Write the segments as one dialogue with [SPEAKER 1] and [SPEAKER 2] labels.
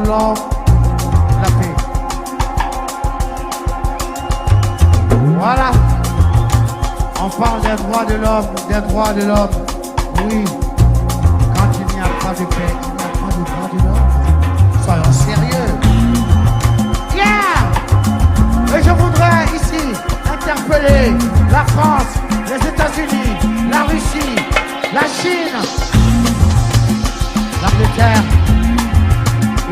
[SPEAKER 1] love, la paix. Voilà. On parle des droits de l'homme, des droits de l'homme. Oui. Quand il n'y a pas de paix, il n'y a pas de droits de l'homme. Soyons sérieux. Yeah! Et je voudrais ici interpeller la France, les États-Unis, la Russie, la Chine, l'Angleterre.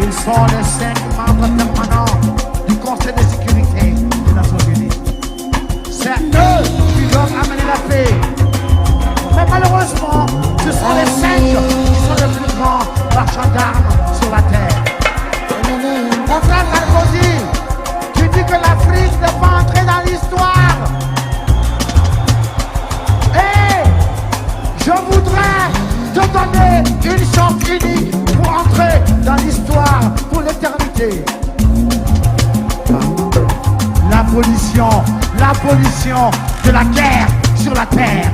[SPEAKER 1] Ils sont les 5 membres permanents du Conseil de sécurité des Nations Unies. C'est eux qui doivent amener la paix. Mais malheureusement, ce sont les 5 qui sont les plus grands marchands d'armes sur la terre. Mon frère Sarkozy, tu dis que l'Afrique n'est pas entrée dans l'histoire. Et je voudrais te donner une chance unique pour entrer dans l'histoire pour l'éternité. L'abolition de la guerre sur la terre.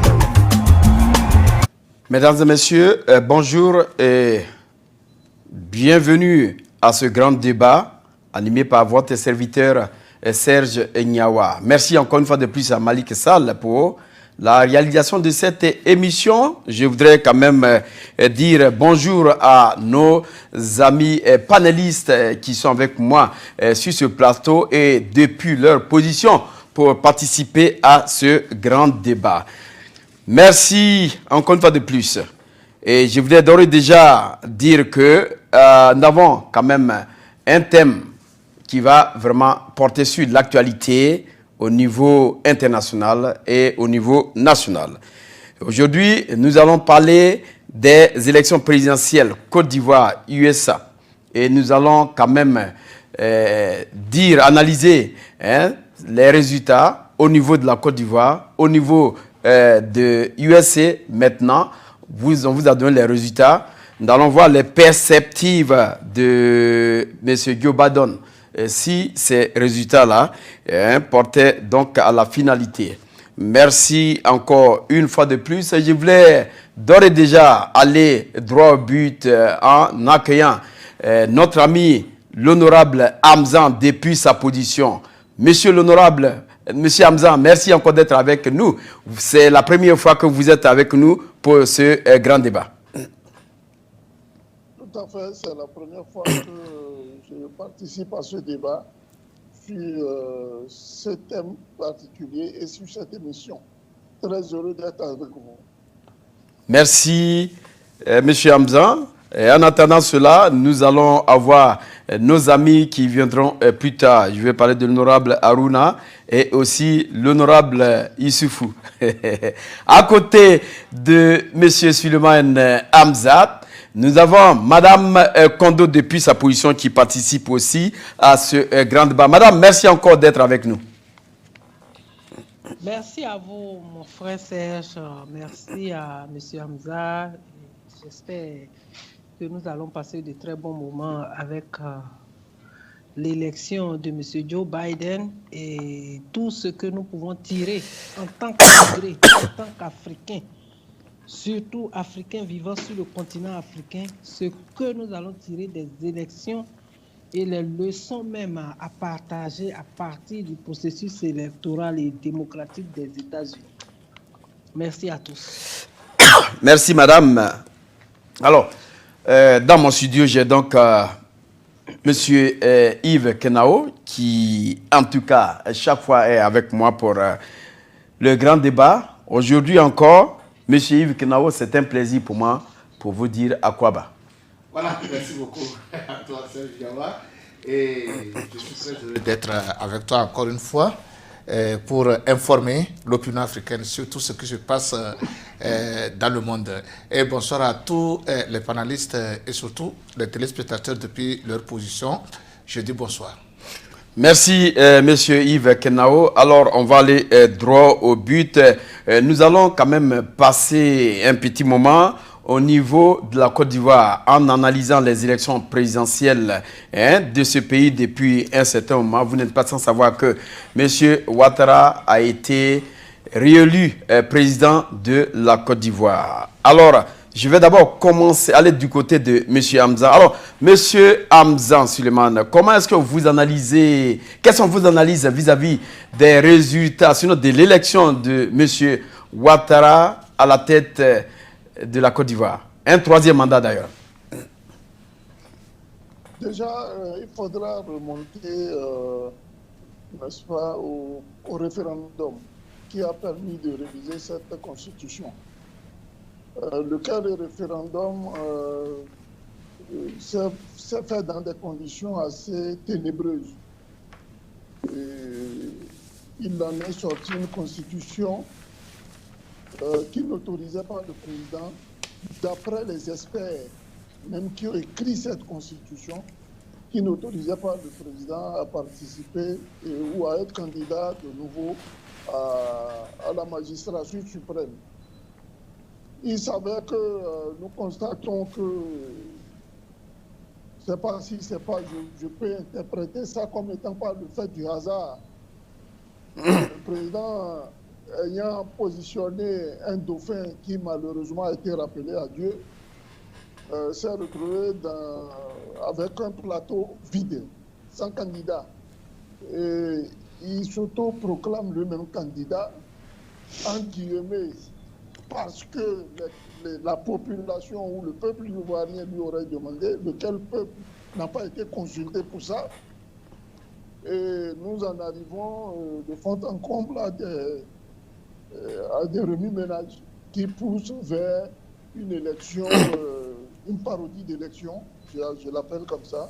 [SPEAKER 2] Mesdames et messieurs, bonjour et bienvenue à ce grand débat animé par votre serviteur Serge Nyawa. Merci encore une fois de plus à Malik Sall pour la réalisation de cette émission. Je voudrais quand même dire bonjour à nos amis panélistes qui sont avec moi sur ce plateau et depuis leur position pour participer à ce grand débat. Merci encore une fois de plus. Et je voudrais d'ores et déjà dire que nous avons quand même un thème qui va vraiment porter sur l'actualité au niveau international et au niveau national. Aujourd'hui, nous allons parler des élections présidentielles Côte d'Ivoire, USA. Et nous allons quand même analyser les résultats au niveau de la Côte d'Ivoire, au niveau de USA maintenant. On vous a donné les résultats. Nous allons voir les perspectives de M. Joe Biden si ces résultats-là portaient donc à la finalité. Merci encore une fois de plus. Je voulais d'ores et déjà aller droit au but en accueillant notre ami l'honorable Hamzan depuis sa position. Monsieur l'honorable, monsieur Hamzan, merci encore d'être avec nous. C'est la première fois que vous êtes avec nous pour ce grand débat.
[SPEAKER 3] Tout à fait, c'est la première fois que je participe à ce débat sur ce thème particulier et sur cette émission. Très heureux d'être avec vous.
[SPEAKER 2] Merci, monsieur Hamzan. Et en attendant cela, nous allons avoir nos amis qui viendront plus tard. Je vais parler de l'honorable Aruna et aussi l'honorable Issoufou. À côté de monsieur Suleiman Hamzat, nous avons Madame Kondo depuis sa position qui participe aussi à ce grand débat. Madame, merci encore d'être avec nous.
[SPEAKER 4] Merci à vous, mon frère Serge. Merci à monsieur Hamzat. J'espère que nous allons passer de très bons moments avec l'élection de M. Joe Biden et tout ce que nous pouvons tirer en tant qu'Africains, en tant qu'Africains, surtout Africains vivant sur le continent africain, ce que nous allons tirer des élections et les leçons même à partager à partir du processus électoral et démocratique des États-Unis. Merci à tous.
[SPEAKER 2] Merci, madame. Alors, dans mon studio, j'ai donc monsieur Yves Kenao, qui, en tout cas, chaque fois est avec moi pour le grand débat. Aujourd'hui encore, monsieur Yves Kenao, c'est un plaisir pour moi pour vous dire Akwaba.
[SPEAKER 5] Voilà, merci beaucoup à toi, Serge Nyawa. Et je suis très heureux d'être avec toi encore une fois pour informer l'opinion africaine sur tout ce qui se passe dans le monde. Et bonsoir à tous les panélistes et surtout les téléspectateurs depuis leur position. Je dis bonsoir.
[SPEAKER 2] Merci, monsieur Yves Kenao. Alors, on va aller droit au but. Nous allons quand même passer un petit moment au niveau de la Côte d'Ivoire en analysant les élections présidentielles de ce pays depuis un certain moment. Vous n'êtes pas sans savoir que monsieur Ouattara a été réélu président de la Côte d'Ivoire. Alors, Je vais d'abord commencer, aller du côté de M. Hamza. Alors, M. Hamza Suleiman, comment est-ce que vous analysez, quelles sont vos analyses vis-à-vis des résultats, sinon de l'élection de M. Ouattara à la tête de la Côte d'Ivoire? Un troisième mandat d'ailleurs.
[SPEAKER 3] Déjà, il faudra remonter, n'est-ce pas, au référendum qui a permis de réviser cette constitution. Le cas du référendum s'est fait dans des conditions assez ténébreuses. Il en est sorti une constitution qui n'autorisait pas le président, d'après les experts, même qui ont écrit cette constitution, qui n'autorisait pas le président à participer ou à être candidat de nouveau à la magistrature suprême. Il s'avère que nous constatons que, je peux interpréter ça comme étant pas le fait du hasard. Le président ayant positionné un dauphin qui malheureusement a été rappelé à Dieu, s'est retrouvé avec un plateau vide, sans candidat. Et il s'auto-proclame lui-même candidat, en guillemets, parce que la population ou le peuple ivoirien lui aurait demandé, lequel peuple n'a pas été consulté pour ça. Et nous en arrivons de fond en comble à des remue-ménages qui poussent vers une élection, une parodie d'élection, je l'appelle comme ça,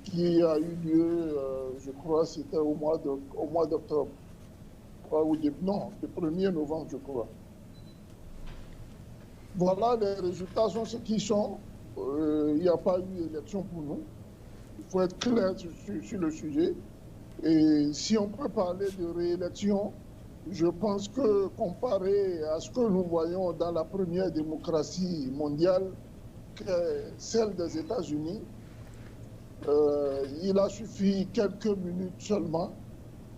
[SPEAKER 3] qui a eu lieu, je crois, c'était au mois d'octobre. Non, le 1er novembre, je crois. Voilà, les résultats sont ce qu'ils sont. Il n'y a pas eu d'élection pour nous. Il faut être clair sur le sujet. Et si on peut parler de réélection, je pense que comparé à ce que nous voyons dans la première démocratie mondiale, celle des États-Unis, il a suffi quelques minutes seulement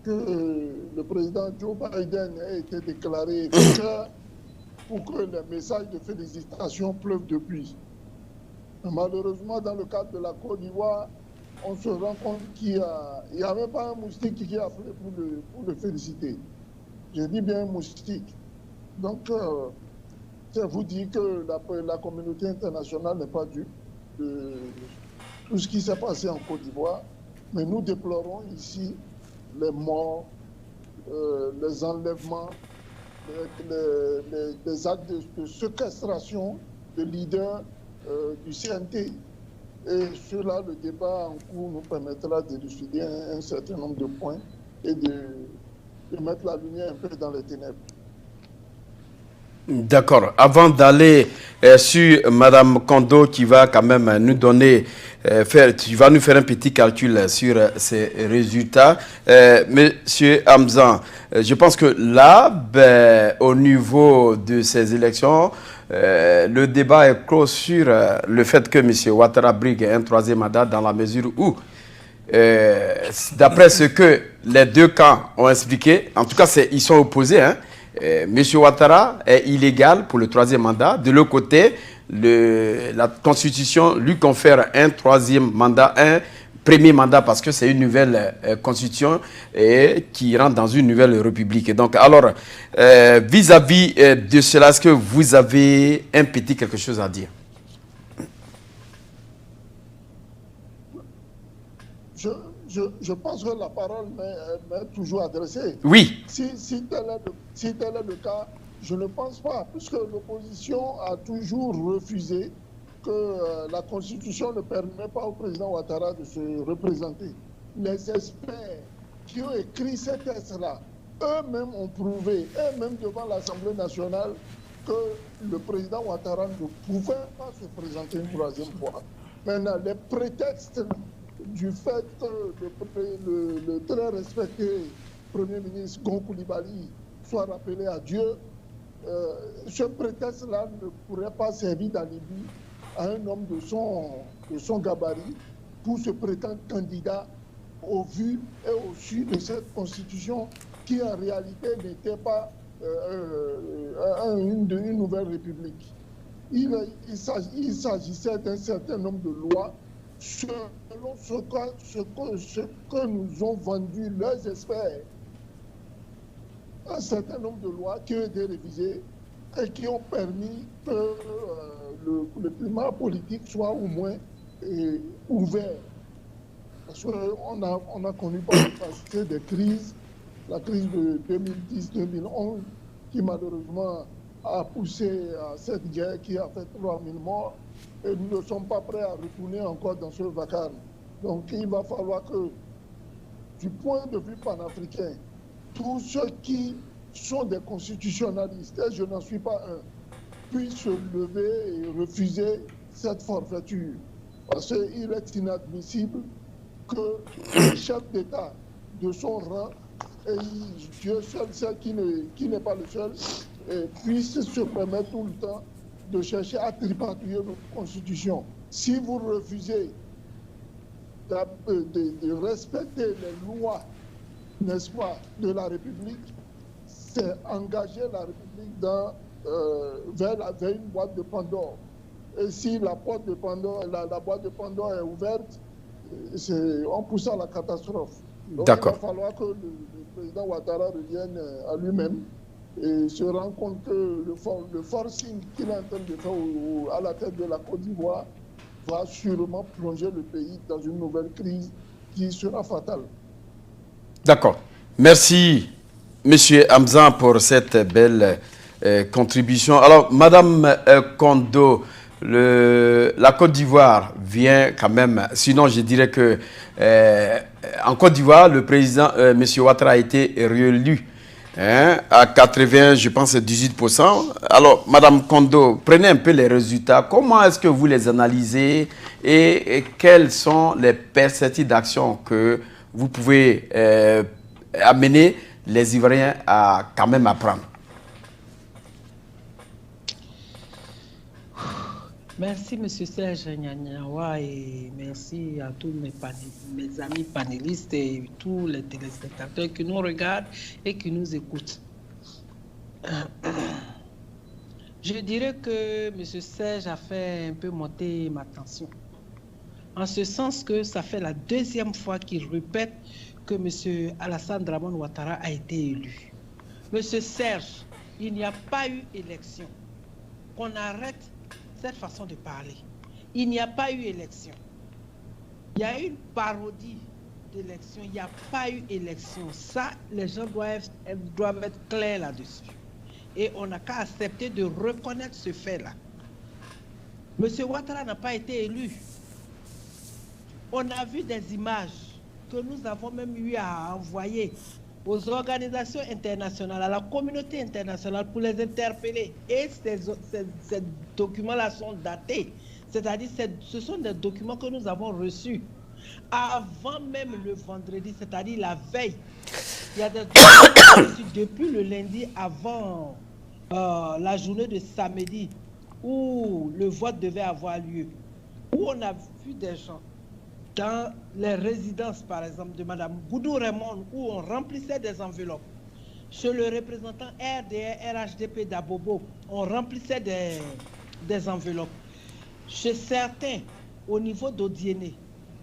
[SPEAKER 3] que le président Joe Biden ait été déclaré vainqueur pour que les messages de félicitations pleuvent depuis. Malheureusement, dans le cadre de la Côte d'Ivoire, on se rend compte qu'il n'y avait pas un moustique qui a appelé pour le féliciter. Je dis bien un moustique. Donc, ça vous dit que la communauté internationale n'est pas dupe de tout ce qui s'est passé en Côte d'Ivoire. Mais nous déplorons ici les morts, les enlèvements, les actes de séquestration de leaders du CNT. Et cela, le débat en cours nous permettra d'élucider un certain nombre de points et de mettre la lumière un peu dans les ténèbres.
[SPEAKER 2] D'accord. Avant d'aller sur Madame Kondo qui va quand même nous donner, tu vas nous faire un petit calcul sur ces résultats. Monsieur Hamza, je pense que là, au niveau de ces élections, le débat est clos sur le fait que M. Ouattara brigue un troisième mandat dans la mesure où, d'après ce que les deux camps ont expliqué, en tout cas ils sont opposés, hein. M. Ouattara est illégal pour le troisième mandat. De l'autre côté, la Constitution lui confère un troisième mandat, un premier mandat parce que c'est une nouvelle Constitution et qui rentre dans une nouvelle République. Et donc, alors, vis-à-vis de cela, est-ce que vous avez un petit quelque chose à dire?
[SPEAKER 3] Je pense que la parole m'est toujours adressée.
[SPEAKER 2] Oui.
[SPEAKER 3] Si tel est le cas, je ne pense pas, puisque l'opposition a toujours refusé que la Constitution ne permet pas au président Ouattara de se représenter. Les experts qui ont écrit ces textes-là, eux-mêmes ont prouvé, eux-mêmes devant l'Assemblée nationale, que le président Ouattara ne pouvait pas se présenter une troisième fois. Maintenant, les prétextes du fait que le très respecté Premier ministre Gon Coulibaly soit rappelé à Dieu, ce prétexte-là ne pourrait pas servir d'alibi à un homme de son gabarit pour se prétendre candidat au vu et au su de cette constitution qui en réalité n'était pas une nouvelle république. il s'agissait d'un certain nombre de lois selon ce que nous ont vendu leurs experts. Un certain nombre de lois qui ont été révisées et qui ont permis que le climat politique soit au moins ouvert. Parce qu'on a connu par le passé des crises, la crise de 2010-2011, qui malheureusement a poussé à cette guerre qui a fait 3000 morts, et nous ne sommes pas prêts à retourner encore dans ce vacarme. Donc il va falloir que, du point de vue panafricain, tous ceux qui sont des constitutionnalistes, et je n'en suis pas un, puissent se lever et refuser cette forfaiture. Parce qu'il est inadmissible que le chef d'État de son rang, et Dieu seul sait qui n'est pas le seul, puisse se permettre tout le temps de chercher à tripatouiller notre constitution. Si vous refusez de respecter les lois, n'est-ce pas, de la République, c'est engager la République vers une boîte de Pandore. Et si la boîte de Pandore, la boîte de Pandore est ouverte, on pousse à la catastrophe. Donc, il va falloir que le président Ouattara revienne à lui-même et se rende compte que le forcing qu'il est en train de faire à la tête de la Côte d'Ivoire va sûrement plonger le pays dans une nouvelle crise qui sera fatale.
[SPEAKER 2] D'accord. Merci, Monsieur Hamza, pour cette belle contribution. Alors, Madame Kondo, la Côte d'Ivoire vient quand même, sinon je dirais que en Côte d'Ivoire, le président M. Ouattara a été réélu à 80, je pense 18%. Alors, Madame Kondo, prenez un peu les résultats. Comment est-ce que vous les analysez et quelles sont les perspectives d'action que vous pouvez amener les Ivoiriens à quand même apprendre?
[SPEAKER 4] Merci, M. Serge Nyanyawa, et merci à tous mes amis panélistes et tous les téléspectateurs qui nous regardent et qui nous écoutent. Je dirais que M. Serge a fait un peu monter ma tension. En ce sens que ça fait la deuxième fois qu'il répète que M. Alassane Dramane Ouattara a été élu. M. Serge, il n'y a pas eu élection. Qu'on arrête cette façon de parler. Il n'y a pas eu élection. Il y a eu une parodie d'élection. Il n'y a pas eu élection. Ça, les gens doivent être clairs là-dessus. Et on n'a qu'à accepter de reconnaître ce fait-là. M. Ouattara n'a pas été élu. On a vu des images que nous avons même eu à envoyer aux organisations internationales, à la communauté internationale pour les interpeller. Et ces documents-là sont datés. C'est-à-dire ce sont des documents que nous avons reçus avant même le vendredi, c'est-à-dire la veille. Il y a des documents reçus depuis le lundi avant la journée de samedi où le vote devait avoir lieu. Où on a vu des gens dans les résidences, par exemple, de Mme Goudou Raymond, où on remplissait des enveloppes. Chez le représentant RDR, RHDP d'Abobo, on remplissait des enveloppes. Chez certains, au niveau d'Odiéné,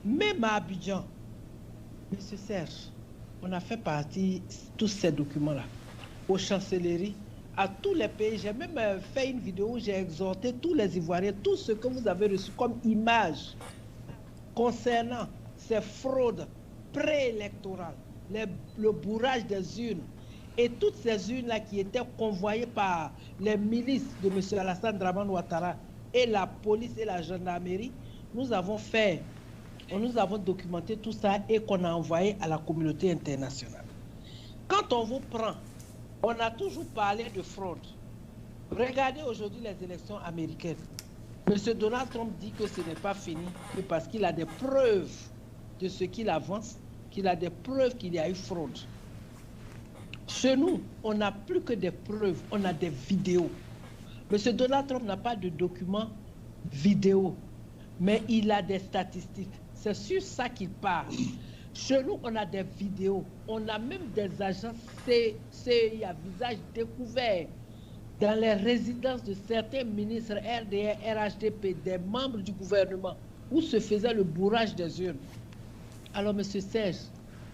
[SPEAKER 4] même à Abidjan, M. Serge, on a fait partie tous ces documents-là, aux chancelleries, à tous les pays. J'ai même fait une vidéo où j'ai exhorté tous les Ivoiriens, tout ce que vous avez reçu comme image concernant ces fraudes préélectorales, le bourrage des urnes et toutes ces urnes-là qui étaient convoyées par les milices de M. Alassane Dramane Ouattara et la police et la gendarmerie, nous avons documenté tout ça et qu'on a envoyé à la communauté internationale. Quand on vous prend, on a toujours parlé de fraude. Regardez aujourd'hui les élections américaines. M. Donald Trump dit que ce n'est pas fini, mais parce qu'il a des preuves de ce qu'il avance, qu'il a des preuves qu'il y a eu fraude. Chez nous, on n'a plus que des preuves, on a des vidéos. M. Donald Trump n'a pas de documents vidéo, mais il a des statistiques. C'est sur ça qu'il parle. Chez nous, on a des vidéos, on a même des agents CIA, visage découvert, dans les résidences de certains ministres RDR, RHDP, des membres du gouvernement, où se faisait le bourrage des urnes. Alors, M. Serge,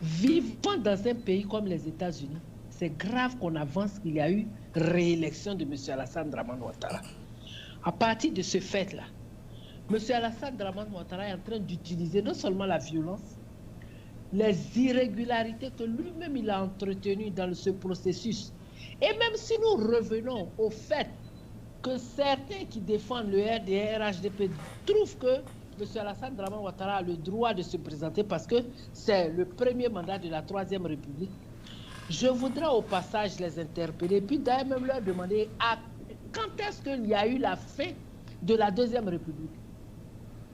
[SPEAKER 4] vivant dans un pays comme les États-Unis, c'est grave qu'on avance qu'il y a eu réélection de M. Alassane Dramane Ouattara. À partir de ce fait-là, M. Alassane Dramane Ouattara est en train d'utiliser non seulement la violence, les irrégularités que lui-même il a entretenues dans ce processus. Et même si nous revenons au fait que certains qui défendent le RDR, RHDP trouvent que M. Alassane Dramane Ouattara a le droit de se présenter parce que c'est le premier mandat de la Troisième République, je voudrais au passage les interpeller, puis d'ailleurs même leur demander quand est-ce qu'il y a eu la fin de la Deuxième République.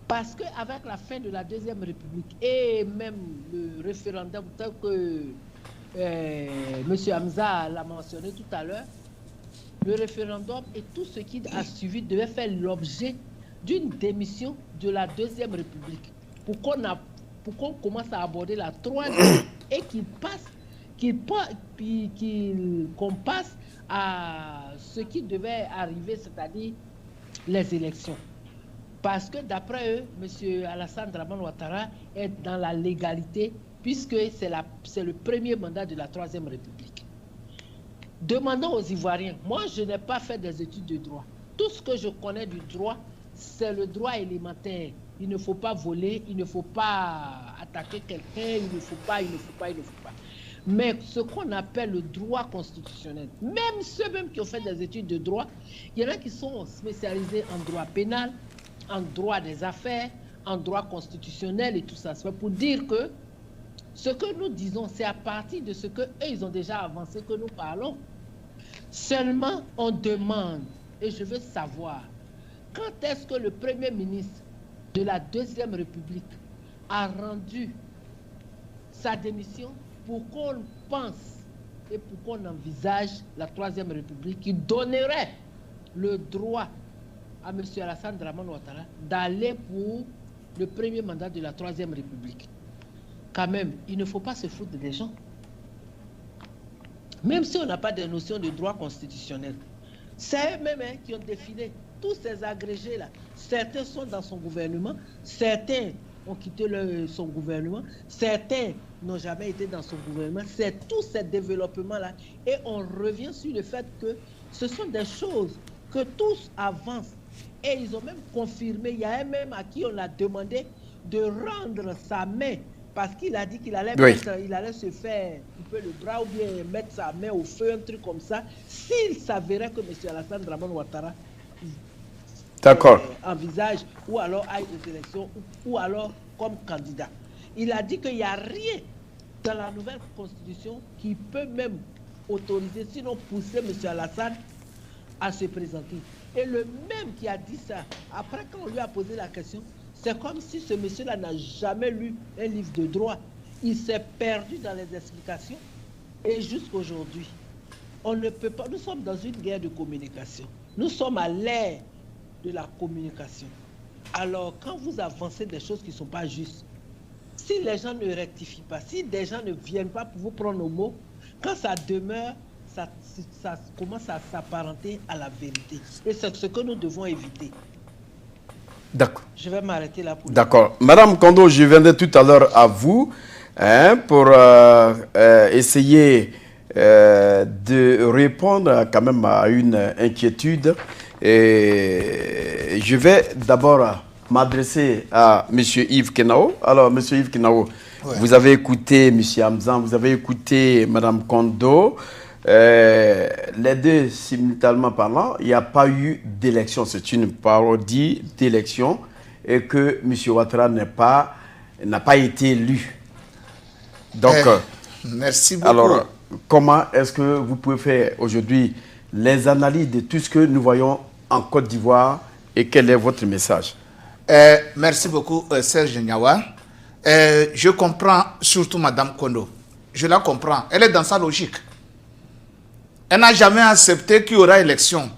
[SPEAKER 4] Parce qu'avec la fin de la Deuxième République et même le référendum tel que M. Hamza l'a mentionné tout à l'heure, le référendum et tout ce qui a suivi devait faire l'objet d'une démission de la Deuxième République pour qu'on commence à aborder la Troisième et qu'on passe à ce qui devait arriver, c'est-à-dire les élections. Parce que d'après eux, M. Alassane Dramane Ouattara est dans la légalité puisque c'est le premier mandat de la Troisième République. Demandons aux Ivoiriens. Moi, je n'ai pas fait des études de droit. Tout ce que je connais du droit, c'est le droit élémentaire. Il ne faut pas voler, il ne faut pas attaquer quelqu'un, il ne faut pas. Mais ce qu'on appelle le droit constitutionnel, même ceux qui ont fait des études de droit, il y en a qui sont spécialisés en droit pénal, en droit des affaires, en droit constitutionnel et tout ça. C'est pour dire que ce que nous disons, c'est à partir de ce qu'eux, ils ont déjà avancé que nous parlons. Seulement, on demande, et je veux savoir, quand est-ce que le Premier ministre de la Deuxième République a rendu sa démission pour qu'on pense et pour qu'on envisage la Troisième République qui donnerait le droit à M. Alassane Dramane Ouattara d'aller pour le premier mandat de la Troisième République. Quand même, il ne faut pas se foutre des gens. Même si on n'a pas de notion de droit constitutionnel, c'est eux-mêmes qui ont défilé. Tous ces agrégés-là, certains sont dans son gouvernement, certains ont quitté son gouvernement, certains n'ont jamais été dans son gouvernement. C'est tous ces développements-là. Et on revient sur le fait que ce sont des choses que tous avancent. Et ils ont même confirmé, il y a un même à qui on a demandé de rendre sa main parce qu'il a dit qu'il allait, il allait se faire un peu le bras ou bien mettre sa main au feu, un truc comme ça, s'il s'avérait que M. Alassane Dramane Ouattara envisage ou alors aille aux élections ou alors comme candidat. Il a dit qu'il n'y a rien dans la nouvelle constitution qui peut même autoriser, sinon pousser M. Alassane à se présenter. Et le même qui a dit ça, après quand on lui a posé la question, c'est comme si ce monsieur-là n'a jamais lu un livre de droit. Il s'est perdu dans les explications. Et jusqu'aujourd'hui, on ne peut pas. Nous sommes dans une guerre de communication. Nous sommes à l'ère de la communication. Alors, quand vous avancez des choses qui ne sont pas justes, si les gens ne rectifient pas, si des gens ne viennent pas pour vous prendre au mot, quand ça demeure, ça commence à s'apparenter à la vérité. Et c'est ce que nous devons éviter.
[SPEAKER 2] D'accord.
[SPEAKER 4] Je vais m'arrêter là pour...
[SPEAKER 2] D'accord. Madame Kondo, je viendrai tout à l'heure à vous pour essayer de répondre quand même à une inquiétude. Et je vais d'abord m'adresser à M. Yves Kenao. Alors, M. Yves Kenao, vous avez écouté M. Hamzan, vous avez écouté Mme Kondo. Les deux, simultanément parlant, il n'y a pas eu d'élection. C'est une parodie d'élection et que M. Ouattara n'a pas été élu. Donc,
[SPEAKER 5] merci beaucoup.
[SPEAKER 2] Alors, comment est-ce que vous pouvez faire aujourd'hui les analyses de tout ce que nous voyons en Côte d'Ivoire et quel est votre message?
[SPEAKER 5] Merci beaucoup, Serge Nyawa. Je comprends surtout Mme Kondo. Je la comprends. Elle est dans sa logique. Elle n'a jamais accepté qu'il y aura élection.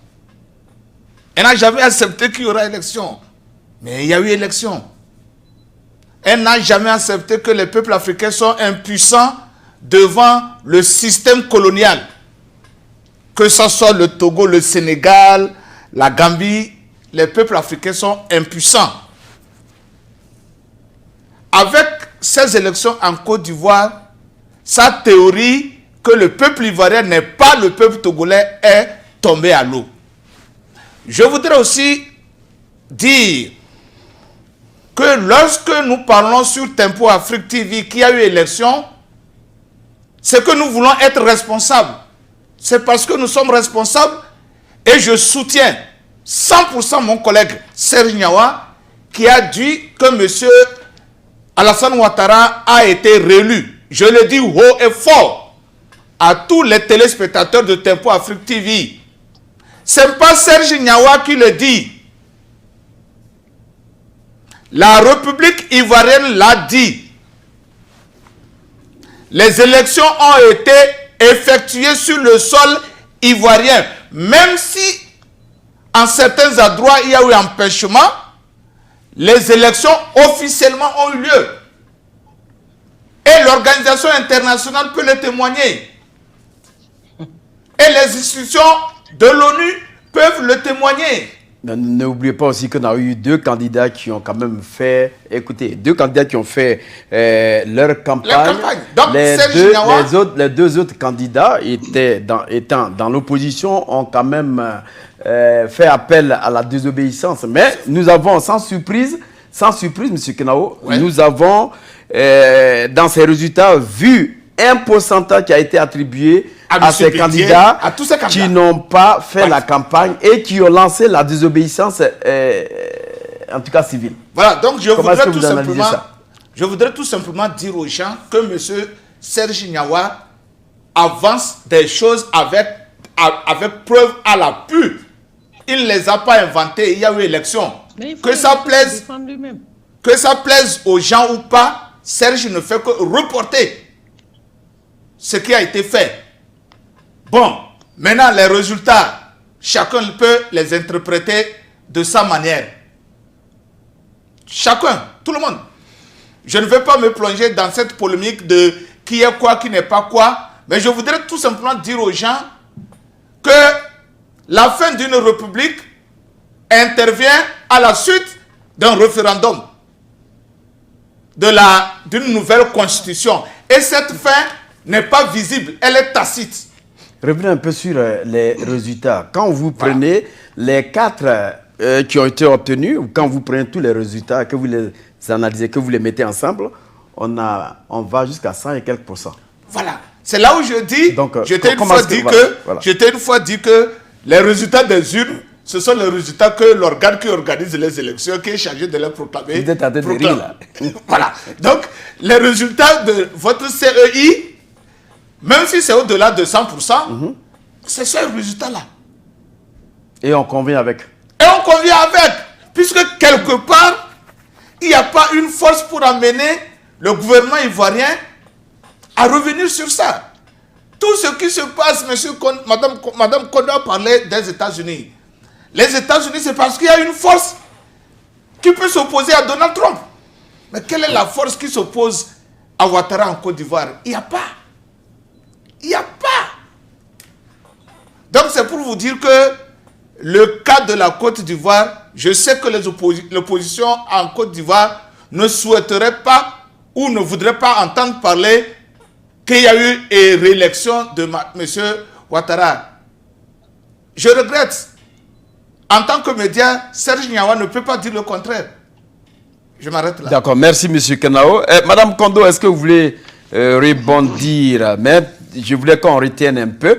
[SPEAKER 5] Elle n'a jamais accepté qu'il y aura élection. Mais il y a eu élection. Elle n'a jamais accepté que les peuples africains sont impuissants devant le système colonial. que ce soit le Togo, le Sénégal, la Gambie, les peuples africains sont impuissants. Avec ces élections en Côte d'Ivoire, sa théorie que le peuple ivoirien n'est pas le peuple togolais est tombée à l'eau. Je voudrais aussi dire que lorsque nous parlons sur Tempo Afrique TV qu'il y a eu élection, c'est que nous voulons être responsables. C'est parce que nous sommes responsables et je soutiens 100% mon collègue Serge Gnawa qui a dit que M. Alassane Ouattara a été réélu. Je le dis haut et fort à tous les téléspectateurs de Tempo Afrique TV. Ce n'est pas Serge Gnawa qui le dit. La République ivoirienne l'a dit. Les élections ont été effectuées sur le sol ivoirien. Même si, en certains endroits, il y a eu empêchement, les élections officiellement ont eu lieu. Et l'organisation internationale peut le témoigner. Et les institutions de l'ONU peuvent le témoigner.
[SPEAKER 2] N'oubliez pas aussi qu'on a eu deux candidats qui ont quand même fait, écoutez, deux candidats qui ont fait leur campagne.
[SPEAKER 5] Donc,
[SPEAKER 2] les deux autres candidats étant dans l'opposition ont quand même fait appel à la désobéissance. Mais nous avons, sans surprise, M. Kenao, ouais, nous avons dans ces résultats vu un pourcentage qui a été attribué à ces candidats,
[SPEAKER 5] à tous ces candidats
[SPEAKER 2] qui n'ont pas fait la campagne et qui ont lancé la désobéissance, en tout cas civile.
[SPEAKER 5] Voilà, donc je voudrais tout simplement dire aux gens que M. Serge Gnawa avance des choses avec preuve à l'appui. Il ne les a pas inventées, il y a eu élection. Que ça plaise aux gens ou pas, Serge ne fait que reporter ce qui a été fait. Bon, maintenant les résultats, chacun peut les interpréter de sa manière. Chacun, tout le monde. Je ne vais pas me plonger dans cette polémique de qui est quoi, qui n'est pas quoi, mais je voudrais tout simplement dire aux gens que la fin d'une république intervient à la suite d'un référendum, d'une nouvelle constitution. Et cette fin n'est pas visible, elle est tacite.
[SPEAKER 2] Revenez un peu sur les résultats. Quand vous prenez les 4 qui ont été obtenus, ou quand vous prenez tous les résultats, que vous les analysez, que vous les mettez ensemble, on va jusqu'à 100 et quelques %.
[SPEAKER 5] Voilà. C'est là où je dis, j'étais une fois dit que les résultats des urnes, ce sont les résultats que l'organe qui organise les élections, qui est chargé de les proclamer.
[SPEAKER 2] Vous êtes en train de rire, là.
[SPEAKER 5] Voilà. Donc, les résultats de votre CEI, même si c'est au-delà de 100%, c'est ce résultat-là.
[SPEAKER 2] Et on convient avec.
[SPEAKER 5] Puisque quelque part, il n'y a pas une force pour amener le gouvernement ivoirien à revenir sur ça. Tout ce qui se passe, Madame Kondo a parlé des États-Unis. Les États-Unis, c'est parce qu'il y a une force qui peut s'opposer à Donald Trump. Mais quelle est la force qui s'oppose à Ouattara en Côte d'Ivoire? Il n'y a pas. Il n'y a pas. Donc c'est pour vous dire que le cas de la Côte d'Ivoire, je sais que l'opposition en Côte d'Ivoire ne souhaiterait pas ou ne voudrait pas entendre parler qu'il y a eu une réélection de M. Ouattara. Je regrette. En tant que média, Serge Gnawa ne peut pas dire le contraire. Je m'arrête là.
[SPEAKER 2] D'accord, merci M. Kenao. Madame Kondo, est-ce que vous voulez rebondir? Mais je voulais qu'on retienne un peu.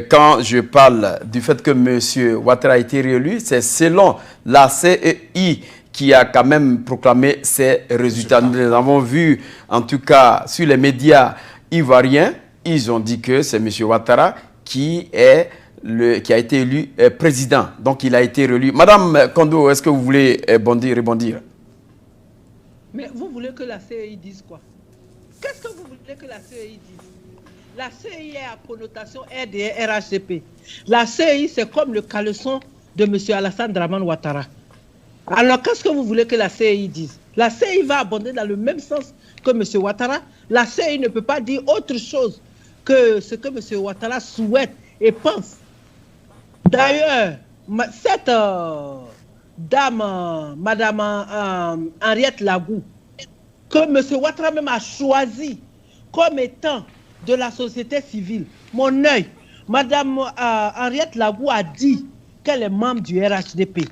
[SPEAKER 2] Quand je parle du fait que M. Ouattara a été réélu, c'est selon la CEI qui a quand même proclamé ces résultats. Nous les avons vus, en tout cas, sur les médias ivoiriens. Ils ont dit que c'est M. Ouattara qui a été élu président. Donc, il a été réélu. Madame Kondo, est-ce que vous voulez rebondir?
[SPEAKER 4] Mais vous voulez que la CEI dise quoi? Qu'est-ce que vous voulez que la CEI dise? La CEI est à connotation RDR, RHCP. La CEI, c'est comme le caleçon de M. Alassane Dramane Ouattara. Alors, qu'est-ce que vous voulez que la CEI dise? La CEI va abonder dans le même sens que M. Ouattara. La CEI ne peut pas dire autre chose que ce que M. Ouattara souhaite et pense. D'ailleurs, cette dame, Madame Henriette Lagou, que M. Ouattara même a choisi comme étant de la société civile, mon œil, Madame Henriette Lagou a dit qu'elle est membre du RHDP.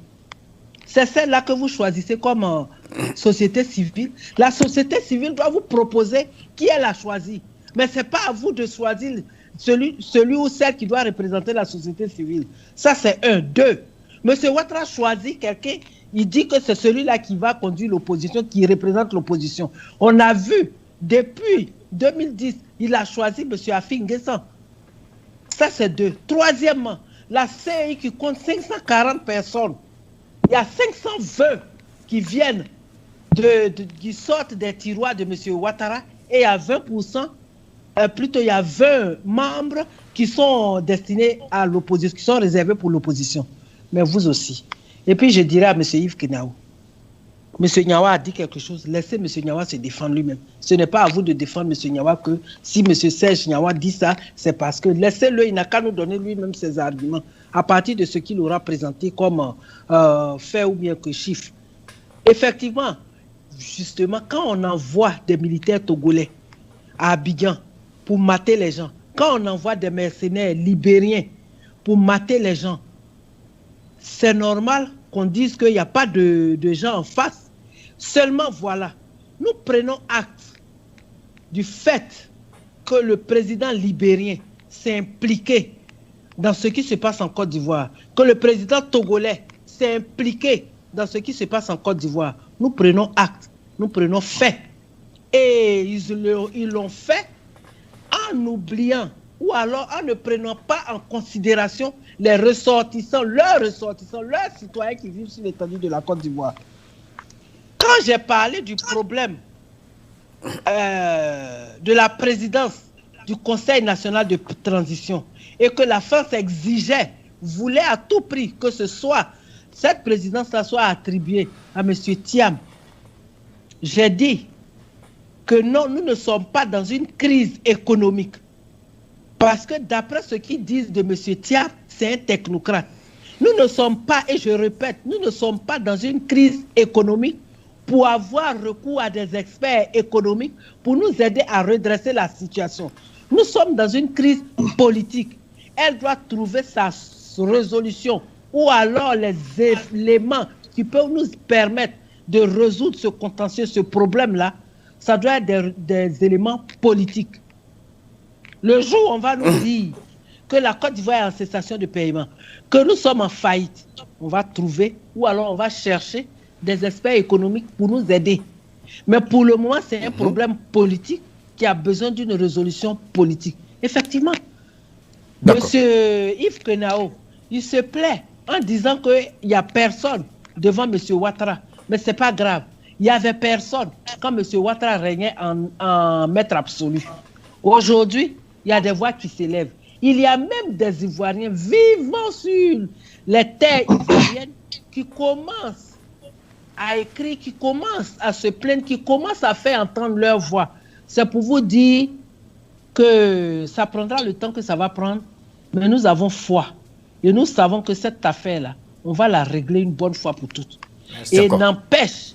[SPEAKER 4] C'est celle-là que vous choisissez comme société civile. La société civile doit vous proposer qui elle a choisi. Mais ce n'est pas à vous de choisir celui ou celle qui doit représenter la société civile. Ça, c'est un. Deux, M. Ouattara choisit quelqu'un, il dit que c'est celui-là qui va conduire l'opposition, qui représente l'opposition. On a vu, depuis 2010, il a choisi M. Afi N'Guessan. Ça, c'est deux. Troisièmement, la CEI qui compte 540 personnes. Il y a 520 qui viennent, qui sortent des tiroirs de M. Ouattara et il y a 20%, plutôt il y a 20 membres qui sont destinés à l'opposition, qui sont réservés pour l'opposition. Mais vous aussi. Et puis je dirais à M. Yves Kenaou, M. Nyawa a dit quelque chose, laissez M. Nyawa se défendre lui-même. Ce n'est pas à vous de défendre M. Nyawa que si M. Serge Nyawa dit ça, c'est parce que laissez-le, il n'a qu'à nous donner lui-même ses arguments à partir de ce qu'il aura présenté comme fait ou bien que chiffre. Effectivement, justement, quand on envoie des militaires togolais à Abidjan pour mater les gens, quand on envoie des mercenaires libériens pour mater les gens, c'est normal qu'on dise qu'il n'y a pas de gens en face. Seulement, voilà, nous prenons acte du fait que le président libérien s'est impliqué dans ce qui se passe en Côte d'Ivoire, que le président togolais s'est impliqué dans ce qui se passe en Côte d'Ivoire. Nous prenons acte, nous prenons fait. Et ils l'ont fait en oubliant ou alors en ne prenant pas en considération les ressortissants, leurs citoyens qui vivent sur l'étendue de la Côte d'Ivoire. Quand j'ai parlé du problème de la présidence du Conseil national de transition et que la France exigeait, voulait à tout prix que cette présidence-là soit attribuée à M. Thiam, j'ai dit que non, nous ne sommes pas dans une crise économique. Parce que d'après ce qu'ils disent de M. Thiam, c'est un technocrate. Nous ne sommes pas, et je répète, nous ne sommes pas dans une crise économique pour avoir recours à des experts économiques pour nous aider à redresser la situation. Nous sommes dans une crise politique. Elle doit trouver sa résolution ou alors les éléments qui peuvent nous permettre de résoudre ce contentieux, ce problème-là. Ça doit être des éléments politiques. Le jour où on va nous dire que la Côte d'Ivoire est en cessation de paiement, que nous sommes en faillite, on va trouver ou alors on va chercher des experts économiques pour nous aider. Mais pour le moment, c'est un problème politique qui a besoin d'une résolution politique. Effectivement, Monsieur Yves Kenaou, il se plaît en disant qu'il n'y a personne devant M. Ouattara. Mais ce n'est pas grave. Il n'y avait personne quand M. Ouattara régnait en maître absolu. Aujourd'hui, il y a des voix qui s'élèvent. Il y a même des Ivoiriens vivant sur les terres ivoiriennes qui commencent à écrire, qui commencent à se plaindre, qui commencent à faire entendre leur voix. C'est pour vous dire que ça prendra le temps que ça va prendre, mais nous avons foi. Et nous savons que cette affaire-là, on va la régler une bonne fois pour toutes. Et n'empêche,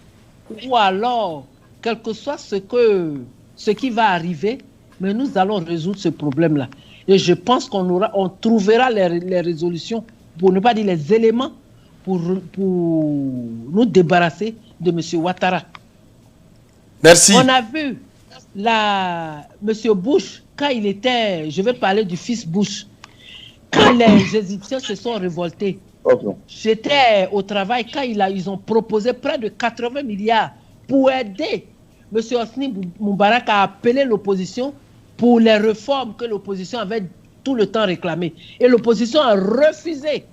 [SPEAKER 4] ou alors, quel que soit ce qui va arriver, mais nous allons résoudre ce problème-là. Et je pense qu'on trouvera les résolutions, pour ne pas dire les éléments, pour nous débarrasser de M. Ouattara.
[SPEAKER 2] Merci.
[SPEAKER 4] On a vu M. Bush, quand il était, je vais parler du fils Bush, quand les Égyptiens se sont révoltés, j'étais au travail quand ils ont proposé près de 80 milliards pour aider M. Hosni Moubarak à appeler l'opposition pour les réformes que l'opposition avait tout le temps réclamées. Et l'opposition a refusé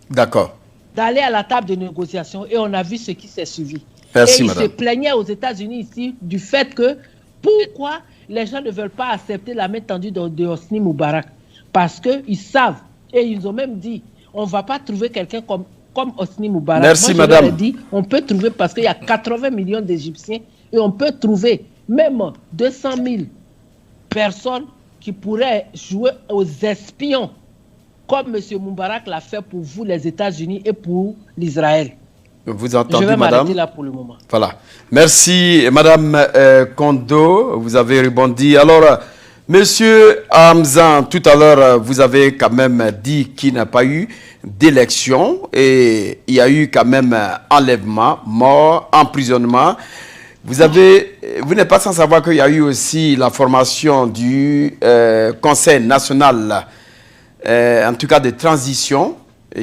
[SPEAKER 4] d'aller à la table de négociation et on a vu ce qui s'est suivi.
[SPEAKER 2] Merci,
[SPEAKER 4] et ils
[SPEAKER 2] madame.
[SPEAKER 4] se plaignaient aux États-Unis ici du fait que pourquoi les gens ne veulent pas accepter la main tendue de Hosni Moubarak. Parce qu'ils savent, et ils ont même dit, on ne va pas trouver quelqu'un comme Hosni Moubarak.
[SPEAKER 2] Merci,
[SPEAKER 4] moi,
[SPEAKER 2] madame.
[SPEAKER 4] Je leur ai dit, on peut trouver, parce qu'il y a 80 millions d'Égyptiens, et on peut trouver même 200 000 personnes qui pourraient jouer aux espions comme M. Moubarak l'a fait pour vous, les États-Unis, et pour l'Israël.
[SPEAKER 2] Vous entendez,
[SPEAKER 4] Je vais
[SPEAKER 2] madame?
[SPEAKER 4] m'arrêter là pour le moment.
[SPEAKER 2] Voilà. Merci, madame Kondo. Vous avez rebondi. Alors, monsieur Hamzan, tout à l'heure, vous avez quand même dit qu'il n'y a pas eu d'élection et il y a eu quand même enlèvement, mort, emprisonnement. Vous n'êtes pas sans savoir qu'il y a eu aussi la formation du Conseil national, en tout cas de transition,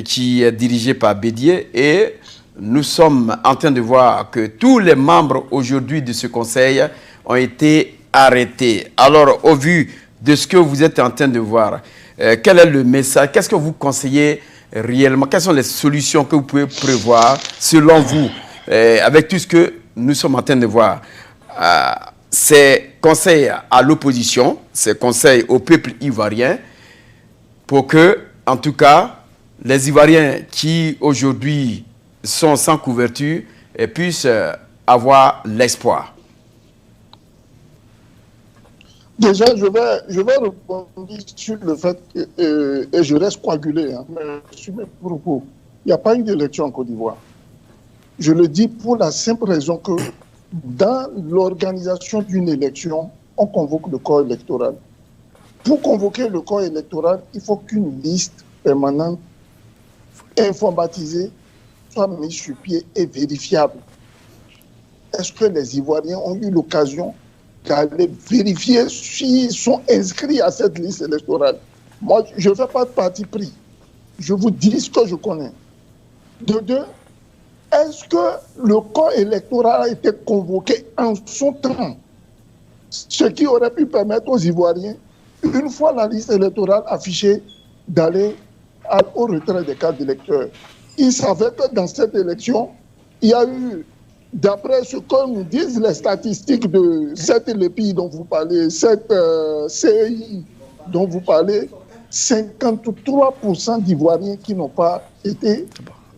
[SPEAKER 2] qui est dirigé par Bédier. Et nous sommes en train de voir que tous les membres aujourd'hui de ce conseil ont été arrêtés. Alors, au vu de ce que vous êtes en train de voir, quel est le message? Qu'est-ce que vous conseillez réellement? Quelles sont les solutions que vous pouvez prévoir selon vous, avec tout ce que nous sommes en train de voir? Ces conseils à l'opposition, ces conseils au peuple ivoirien, pour que, en tout cas, les Ivoiriens qui aujourd'hui sont sans couverture puissent avoir l'espoir.
[SPEAKER 3] Déjà, je vais répondre sur le fait que, et je reste coagulé, hein, mais sur mes propos, il n'y a pas eu d'élection en Côte d'Ivoire. Je le dis pour la simple raison que dans l'organisation d'une élection, on convoque le corps électoral. Pour convoquer le corps électoral, il faut qu'une liste permanente, informatisée, soit mise sur pied et vérifiable. Est-ce que les Ivoiriens ont eu l'occasion d'aller vérifier s'ils sont inscrits à cette liste électorale? Moi, je ne fais pas de parti pris. Je vous dis ce que je connais. De deux, est-ce que le corps électoral a été convoqué en son temps? Ce qui aurait pu permettre aux Ivoiriens, une fois la liste électorale affichée, d'aller au retrait des cartes d'électeurs. Il savait que dans cette élection, il y a eu, d'après ce que nous disent les statistiques de cette LEPI dont vous parlez, cette CEI dont vous parlez, 53% d'Ivoiriens qui n'ont pas été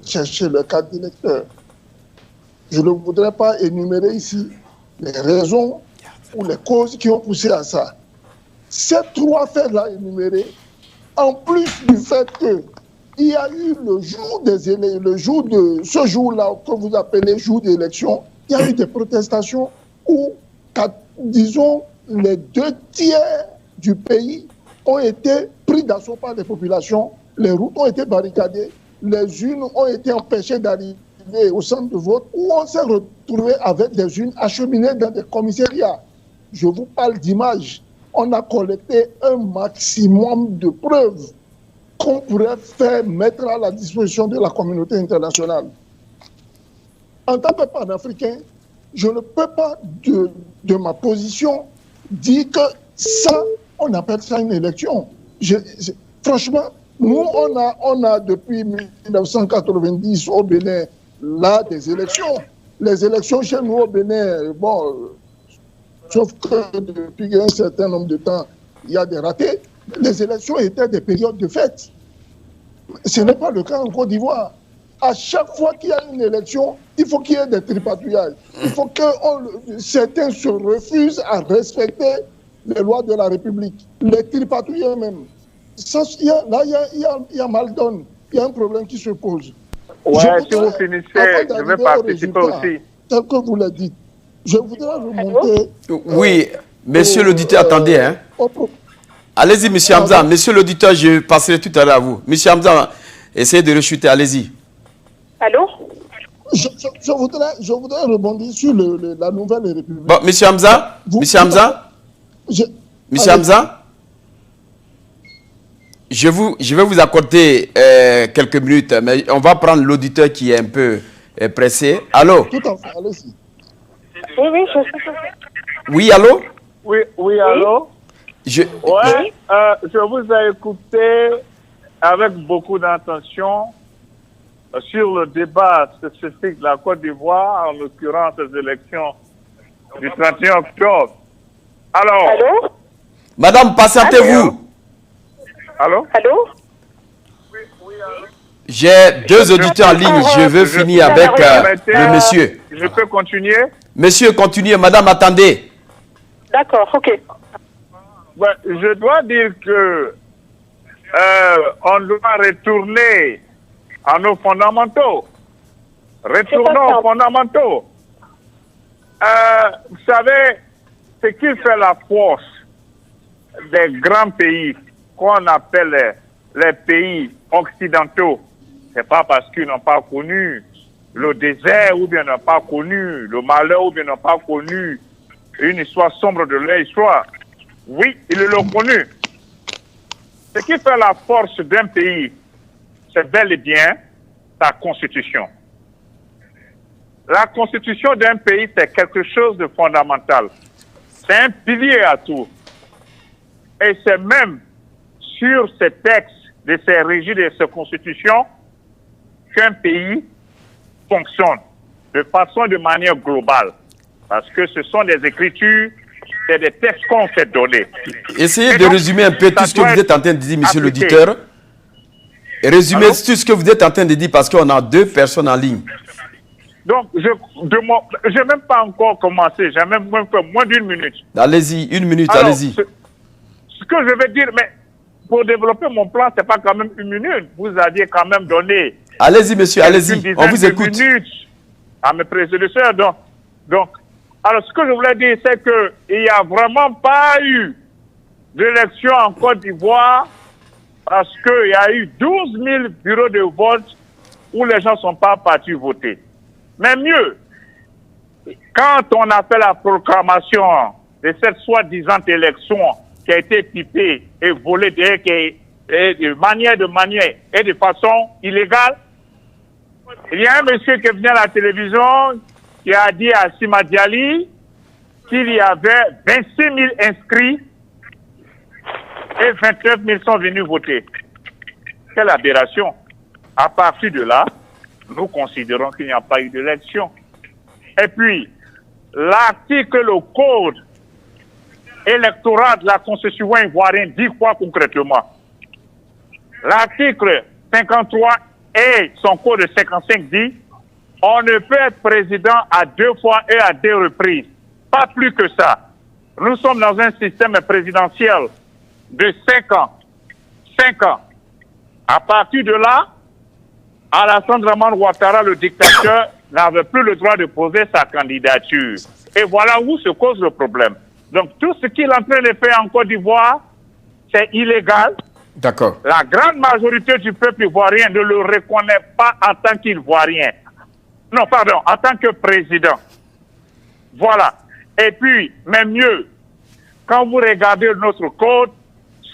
[SPEAKER 3] chercher leur carte d'électeur. Je ne voudrais pas énumérer ici les raisons ou les causes qui ont poussé à ça. Ces trois faits-là énumérés, en plus du fait qu'il y a eu le jour de ce jour-là que vous appelez jour d'élection, il y a eu des protestations où, disons, les 2/3 du pays ont été pris d'assaut par les populations, les routes ont été barricadées, les urnes ont été empêchées d'arriver au centre de vote, où on s'est retrouvé avec des urnes acheminées dans des commissariats. Je vous parle d'images. On a collecté un maximum de preuves qu'on pourrait faire mettre à la disposition de la communauté internationale. En tant que panafricain, je ne peux pas, de ma position, dire que ça, on appelle ça une élection. Franchement, nous, on a depuis 1990 au Bénin, là, des élections. Les élections chez nous au Bénin, bon, sauf que depuis un certain nombre de temps, il y a des ratés. Les élections étaient des périodes de fête. Ce n'est pas le cas en Côte d'Ivoire. À chaque fois qu'il y a une élection, il faut qu'il y ait des tripatouillages. Il faut que certains se refusent à respecter les lois de la République. Les tripatouilleurs même. Il y a mal donne. Il y a un problème qui se pose.
[SPEAKER 6] Ouais, si vous finissez, je vais participer aussi.
[SPEAKER 3] Tel que vous l'avez dit. Je voudrais remonter...
[SPEAKER 2] Oui, monsieur l'auditeur, attendez. Hein. Allez-y, monsieur Hamza. Monsieur l'auditeur, je passerai tout à l'heure à vous. Monsieur Hamza, essayez de rechuter, allez-y.
[SPEAKER 7] Allô?
[SPEAKER 3] Je voudrais rebondir sur la nouvelle République.
[SPEAKER 2] Bon, monsieur Hamza, monsieur Hamza, monsieur Hamza, je vais vous accorder quelques minutes, mais on va prendre l'auditeur qui est un peu pressé. Allô?
[SPEAKER 3] Tout à fait, allez-y.
[SPEAKER 7] Oui, oui, je sais.
[SPEAKER 2] Oui, allô?
[SPEAKER 6] Oui, allô? Je vous ai écouté avec beaucoup d'attention sur le débat spécifique de la Côte d'Ivoire, en l'occurrence les élections du 31 octobre. Alors...
[SPEAKER 7] Allô?
[SPEAKER 2] Madame, patientez-vous.
[SPEAKER 6] Allô?
[SPEAKER 7] Allô?
[SPEAKER 2] J'ai deux auditeurs en ligne. Je veux finir avec le monsieur.
[SPEAKER 6] Je peux continuer?
[SPEAKER 2] Monsieur, continuez. Madame, attendez.
[SPEAKER 7] D'accord, ok.
[SPEAKER 6] Ouais, je dois dire que on doit retourner à nos fondamentaux. Retournons aux fondamentaux. Vous savez, ce qui fait la force des grands pays qu'on appelle les pays occidentaux, c'est pas parce qu'ils n'ont pas connu le désert ou bien n'ont pas connu le malheur ou bien n'ont pas connu une histoire sombre de leur histoire. Oui, ils l'ont connu. Ce qui fait la force d'un pays, c'est bel et bien sa constitution. La constitution d'un pays, c'est quelque chose de fondamental. C'est un pilier à tout. Et c'est même sur ces textes, de ces régimes, de ces constitutions, qu'un pays fonctionne de manière globale. Parce que ce sont des écritures, c'est des textes qu'on s'est donnés.
[SPEAKER 2] Essayez de résumer un peu tout ce que vous êtes en train de dire, monsieur l'auditeur. Résumez tout ce que vous êtes en train de dire parce qu'on a 2 personnes en ligne.
[SPEAKER 6] Donc, je n'ai même pas encore commencé, j'ai même fait moins d'1 minute.
[SPEAKER 2] Allez-y, 1 minute, allez-y.
[SPEAKER 6] Ce que je veux dire, mais pour développer mon plan, ce n'est pas quand même 1 minute. Vous aviez quand même donné...
[SPEAKER 2] Allez-y, monsieur, allez-y, on vous écoute.
[SPEAKER 6] Minutes à mes prédécesseurs. Donc, alors ce que je voulais dire, c'est qu'il n'y a vraiment pas eu d'élection en Côte d'Ivoire parce qu'il y a eu 12 000 bureaux de vote où les gens ne sont pas partis voter. Mais mieux, quand on a fait la proclamation de cette soi-disant élection qui a été pipée et volée de manière et de façon illégale, il y a un monsieur qui est venu à la télévision qui a dit à Sima Diali qu'il y avait 26 000 inscrits et 29 000 sont venus voter. Quelle aberration. À partir de là, nous considérons qu'il n'y a pas eu d'élection. Et puis, l'article, le code électoral de la Constitution ivoirienne dit quoi concrètement? L'article 53 et son code 55 dit on ne peut être président à 2 fois et à 2 reprises. Pas plus que ça. Nous sommes dans un système présidentiel de 5 ans. 5 ans. À partir de là, Alassane Dramane Ouattara, le dictateur, n'avait plus le droit de poser sa candidature. Et voilà où se cause le problème. Donc tout ce qu'il est en train de faire en Côte d'Ivoire, c'est illégal.
[SPEAKER 2] D'accord.
[SPEAKER 6] La grande majorité du peuple ivoirien ne le reconnaît pas en tant qu'Ivoirien. Non, pardon, en tant que président. Voilà. Et puis, même mieux, quand vous regardez notre code,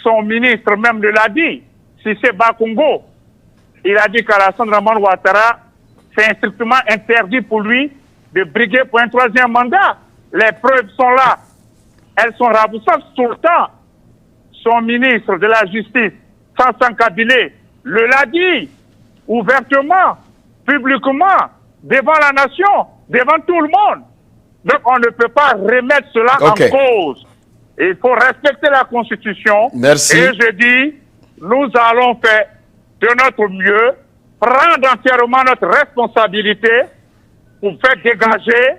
[SPEAKER 6] son ministre même l'a dit, Cissé Bakongo, il a dit qu'Alassane Dramane Ouattara, c'est strictement interdit pour lui de briguer pour un 3e mandat. Les preuves sont là. Elles sont raboussables tout le temps. Son ministre de la Justice, Sansan Kabilé, l'a dit ouvertement, publiquement, devant la nation, devant tout le monde. Donc on ne peut pas remettre cela en cause. Il faut respecter la Constitution.
[SPEAKER 2] Merci.
[SPEAKER 6] Et je dis, nous allons faire de notre mieux, prendre entièrement notre responsabilité pour faire dégager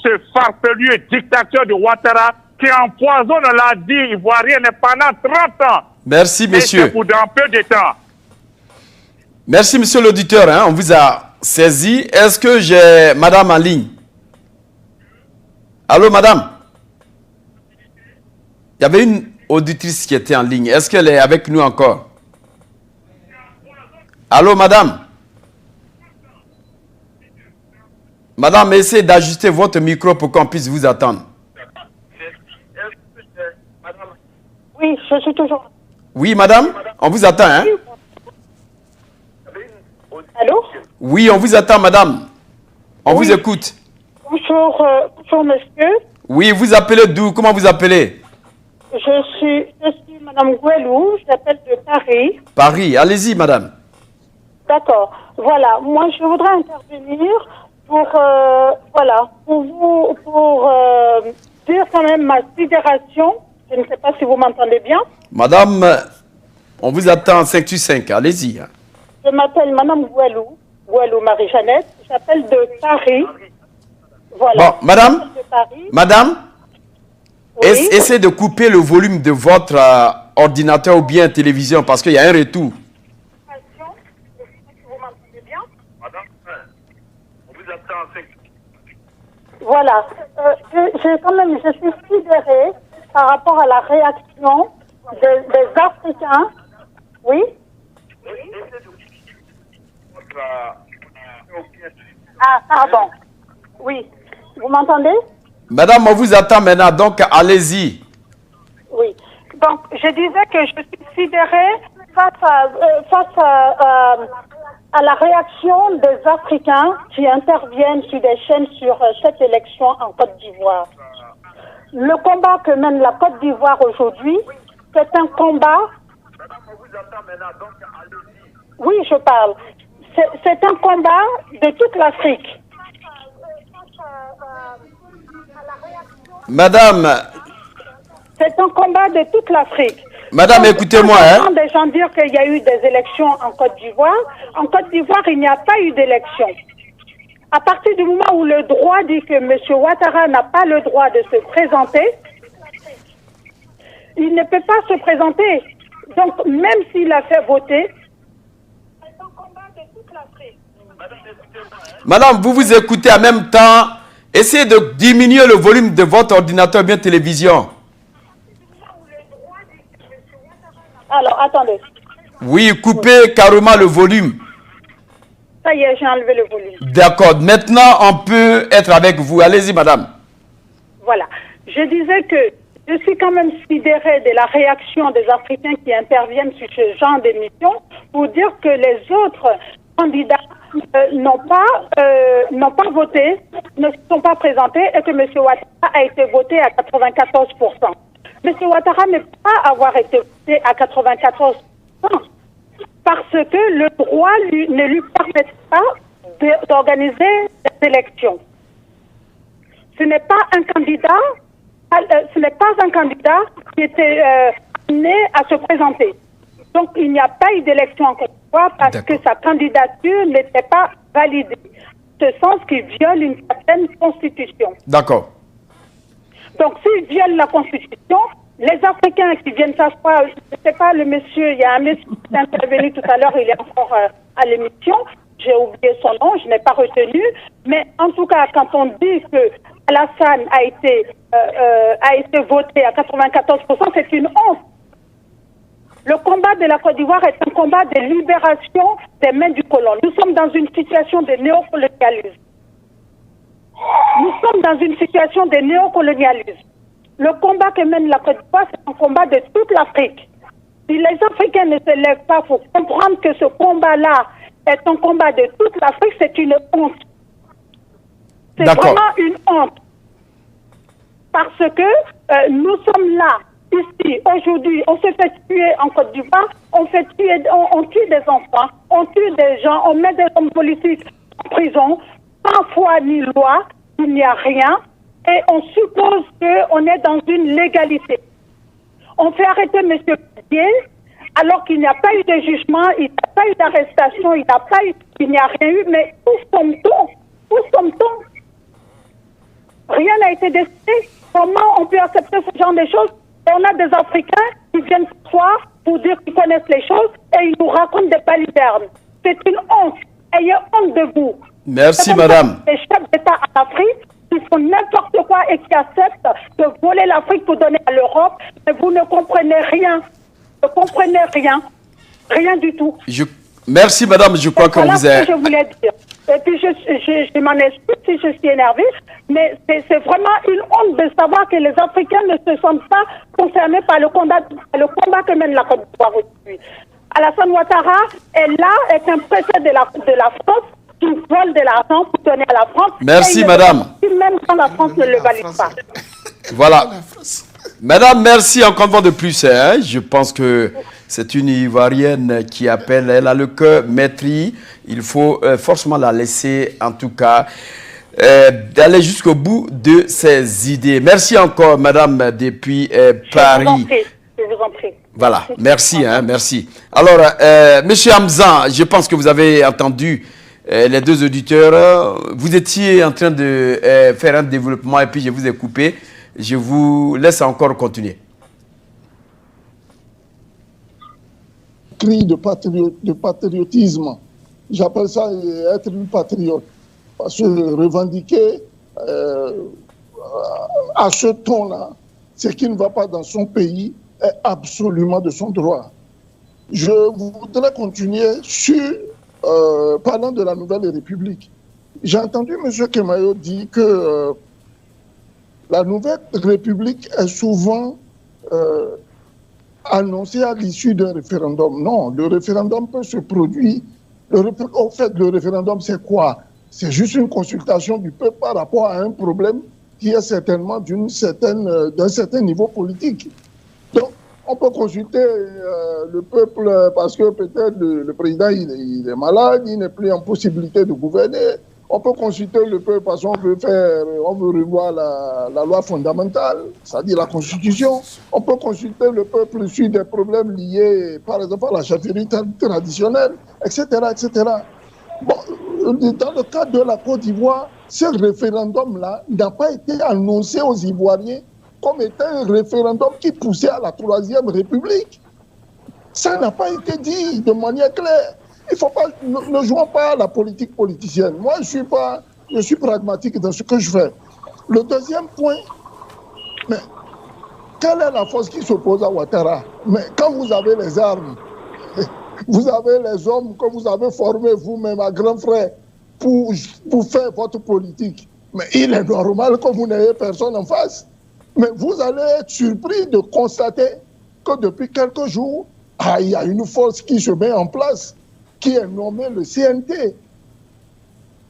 [SPEAKER 6] ce farfelu dictateur de Ouattara qui empoisonne la vie ivoirienne pendant 30 ans.
[SPEAKER 2] Merci, monsieur.
[SPEAKER 6] Et pour dans peu de temps.
[SPEAKER 2] Merci, monsieur l'auditeur. Hein, on vous a saisi. Est-ce que j'ai madame en ligne? Allô, madame? Il y avait une auditrice qui était en ligne. Est-ce qu'elle est avec nous encore? Allô, madame? Madame, essayez d'ajuster votre micro pour qu'on puisse vous attendre.
[SPEAKER 7] Oui, je suis toujours...
[SPEAKER 2] Oui, madame? On vous attend, hein?
[SPEAKER 7] Allô?
[SPEAKER 2] Oui, on vous attend, madame. On vous écoute.
[SPEAKER 7] Bonjour, bonjour, monsieur.
[SPEAKER 2] Oui, vous appelez d'où? Comment vous appelez?
[SPEAKER 7] Je suis madame Gouelou, j'appelle de Paris.
[SPEAKER 2] Paris, allez-y, madame.
[SPEAKER 7] D'accord. Voilà, moi je voudrais intervenir pour dire quand même ma sidération. Je ne sais pas si vous m'entendez bien.
[SPEAKER 2] Madame, on vous attend 5-5, allez-y.
[SPEAKER 7] Je m'appelle madame Gouelou Marie-Jeannette. J'appelle de Paris. Voilà.
[SPEAKER 2] Bon, madame,
[SPEAKER 7] de Paris.
[SPEAKER 2] madame,
[SPEAKER 7] oui.
[SPEAKER 2] Essayez de couper le volume de votre ordinateur ou bien télévision, parce qu'il y a un retour.
[SPEAKER 7] Voilà. Je suis sidérée par rapport à la réaction des Africains. Oui. Ah, pardon. Oui. Vous m'entendez?
[SPEAKER 2] Madame, on vous attend maintenant, donc allez-y.
[SPEAKER 7] Oui. Donc, je disais que je suis sidérée face à la réaction des Africains qui interviennent sur des chaînes sur cette élection en Côte d'Ivoire. Le combat que mène la Côte d'Ivoire aujourd'hui, c'est un combat... Oui, je parle. C'est un combat de toute l'Afrique.
[SPEAKER 2] Madame...
[SPEAKER 7] C'est un combat de toute l'Afrique.
[SPEAKER 2] Madame, écoutez-moi.
[SPEAKER 7] J'entends des gens dire qu'il y a eu des élections en Côte d'Ivoire. En Côte d'Ivoire, il n'y a pas eu d'élection. À partir du moment où le droit dit que M. Ouattara n'a pas le droit de se présenter, il ne peut pas se présenter. Donc, même s'il a fait voter, c'est un combat de toute l'Afrique.
[SPEAKER 2] Madame, vous vous écoutez en même temps. Essayez de diminuer le volume de votre ordinateur, bien télévision.
[SPEAKER 7] Alors, attendez.
[SPEAKER 2] Oui, coupez carrément le volume.
[SPEAKER 7] Ça y est, j'ai enlevé le volume.
[SPEAKER 2] D'accord. Maintenant, on peut être avec vous. Allez-y, madame.
[SPEAKER 7] Voilà. Je disais que je suis quand même sidérée de la réaction des Africains qui interviennent sur ce genre d'émission pour dire que les autres candidats n'ont pas voté, ne se sont pas présentés et que M. Ouattara a été voté à 94%. M. Ouattara ne peut pas avoir été voté à 94% parce que le droit ne lui permet pas d'organiser des élections. Ce n'est pas un candidat qui était amené à se présenter. Donc il n'y a pas eu d'élection en Côte d'Ivoire parce que sa candidature n'était pas validée. Ce sens qu'il viole une certaine constitution.
[SPEAKER 2] D'accord.
[SPEAKER 7] Donc, s'ils violent la Constitution, les Africains qui viennent s'asseoir, je ne sais pas, le monsieur, il y a un monsieur qui est intervenu tout à l'heure, il est encore à l'émission, j'ai oublié son nom, je n'ai pas retenu, mais en tout cas, quand on dit que Alassane a été voté à 94%, c'est une honte. Le combat de la Côte d'Ivoire est un combat de libération des mains du colon. Nous sommes dans une situation de néocolonialisme. Nous sommes dans une situation de néocolonialisme. Le combat que mène la Côte d'Ivoire, c'est un combat de toute l'Afrique. Si les Africains ne se lèvent pas pour comprendre que ce combat-là est un combat de toute l'Afrique, c'est une honte. C'est vraiment une honte. Parce que nous sommes là, ici, aujourd'hui, on se fait tuer en Côte d'Ivoire, on tue des enfants, on tue des gens, on met des hommes politiques en prison, sans foi ni loi, il n'y a rien, et on suppose qu'on est dans une légalité. On fait arrêter M. Pied, alors qu'il n'y a pas eu de jugement, il n'y a pas eu d'arrestation, il n'y a rien eu, mais où sommes-nous? Où sommes-nous? Rien n'a été décidé. Comment on peut accepter ce genre de choses? Et on a des Africains qui viennent s'asseoir pour dire qu'ils connaissent les choses et ils nous racontent des balivernes. C'est une honte. Ayez honte de vous.
[SPEAKER 2] Merci, madame.
[SPEAKER 7] Les chefs d'État en Afrique qui font n'importe quoi et qui acceptent de voler l'Afrique pour donner à l'Europe, mais vous ne comprenez rien. Vous ne comprenez rien. Rien du tout.
[SPEAKER 2] Merci, madame. Je crois qu'on vous a...
[SPEAKER 7] je voulais dire. Et puis, je m'en excuse si je suis énervée, mais c'est vraiment une honte de savoir que les Africains ne se sentent pas concernés par le combat que mène la Côte d'Ivoire aujourd'hui. Alassane Ouattara est là, est un préfet de la France, qui vole de l'argent pour donner à la France.
[SPEAKER 2] Merci, madame.
[SPEAKER 7] Même quand la France ne le valide pas.
[SPEAKER 2] Voilà. Madame, merci encore une fois de plus. Hein. Je pense que c'est une Ivoirienne qui appelle. Elle a le cœur maîtris. Il faut forcément la laisser, en tout cas, d'aller jusqu'au bout de ses idées. Merci encore, madame, depuis Paris.
[SPEAKER 7] Je vous en prie.
[SPEAKER 2] Voilà, merci, hein, merci. Alors, monsieur Hamza, je pense que vous avez entendu les deux auditeurs. Vous étiez en train de faire un développement et puis je vous ai coupé. Je vous laisse encore continuer.
[SPEAKER 3] cri de patriotisme. J'appelle ça être une patriote. Parce que revendiquer à ce ton-là, ce qui ne va pas dans son pays est absolument de son droit. Je voudrais continuer sur, parlant de la Nouvelle République. J'ai entendu M. Kemayo dire que la Nouvelle République est souvent annoncée à l'issue d'un référendum. Non, le référendum peut se produire. En fait, le référendum, c'est quoi? C'est juste une consultation du peuple par rapport à un problème qui est certainement d'un certain niveau politique. Donc, on peut consulter le peuple parce que peut-être le président il est malade, il n'est plus en possibilité de gouverner. On peut consulter le peuple parce qu'on veut revoir la loi fondamentale, c'est-à-dire la Constitution. On peut consulter le peuple sur des problèmes liés, par exemple, à la chefferie traditionnelle, etc., etc. Bon, dans le cas de la Côte d'Ivoire, ce référendum-là n'a pas été annoncé aux Ivoiriens comme étant un référendum qui poussait à la Troisième République. Ça n'a pas été dit de manière claire. Il faut pas, ne jouons pas à la politique politicienne. Moi, je suis pragmatique dans ce que je fais. Le deuxième point, mais quelle est la force qui s'oppose à Ouattara? Mais quand vous avez les armes, vous avez les hommes que vous avez formés vous-même à grand frère pour faire votre politique. Mais il est normal que vous n'ayez personne en face. Mais vous allez être surpris de constater que depuis quelques jours, il y a une force qui se met en place, qui est nommée le CNT,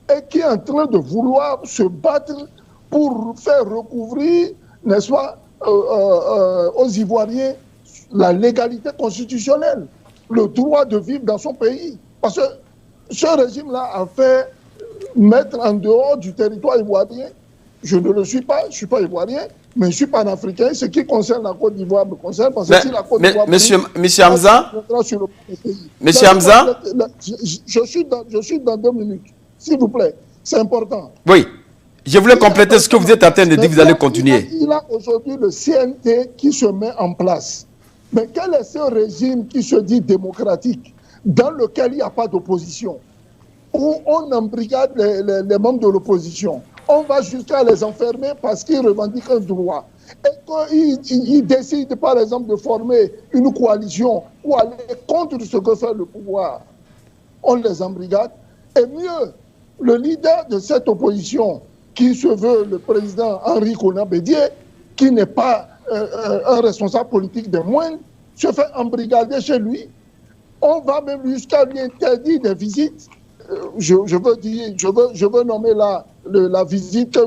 [SPEAKER 3] et qui est en train de vouloir se battre pour faire recouvrir, n'est-ce pas, aux Ivoiriens la légalité constitutionnelle, le droit de vivre dans son pays. Parce que ce régime-là a fait mettre en dehors du territoire ivoirien. Je ne le suis pas, je ne suis pas ivoirien, mais je suis panafricain. Ce qui concerne la Côte d'Ivoire me concerne, parce que si la Côte d'Ivoire... Monsieur
[SPEAKER 2] Hamza, Monsieur Hamza,
[SPEAKER 3] je suis dans 2 minutes, s'il vous plaît, c'est important.
[SPEAKER 2] Oui, je voulais compléter ce que vous êtes en train de dire, vous allez continuer.
[SPEAKER 3] Il a aujourd'hui le CNT qui se met en place. Mais quel est ce régime qui se dit démocratique, dans lequel il n'y a pas d'opposition, où on embrigade les membres de l'opposition, on va jusqu'à les enfermer parce qu'ils revendiquent un droit, et qu'ils décident par exemple de former une coalition ou aller contre ce que fait le pouvoir, on les embrigade. Et mieux, le leader de cette opposition, qui se veut le président Henri Konan Bédié, qui n'est pas un responsable politique des moindres, se fait embrigader chez lui. On va même jusqu'à lui interdire des visites. Je veux nommer la visite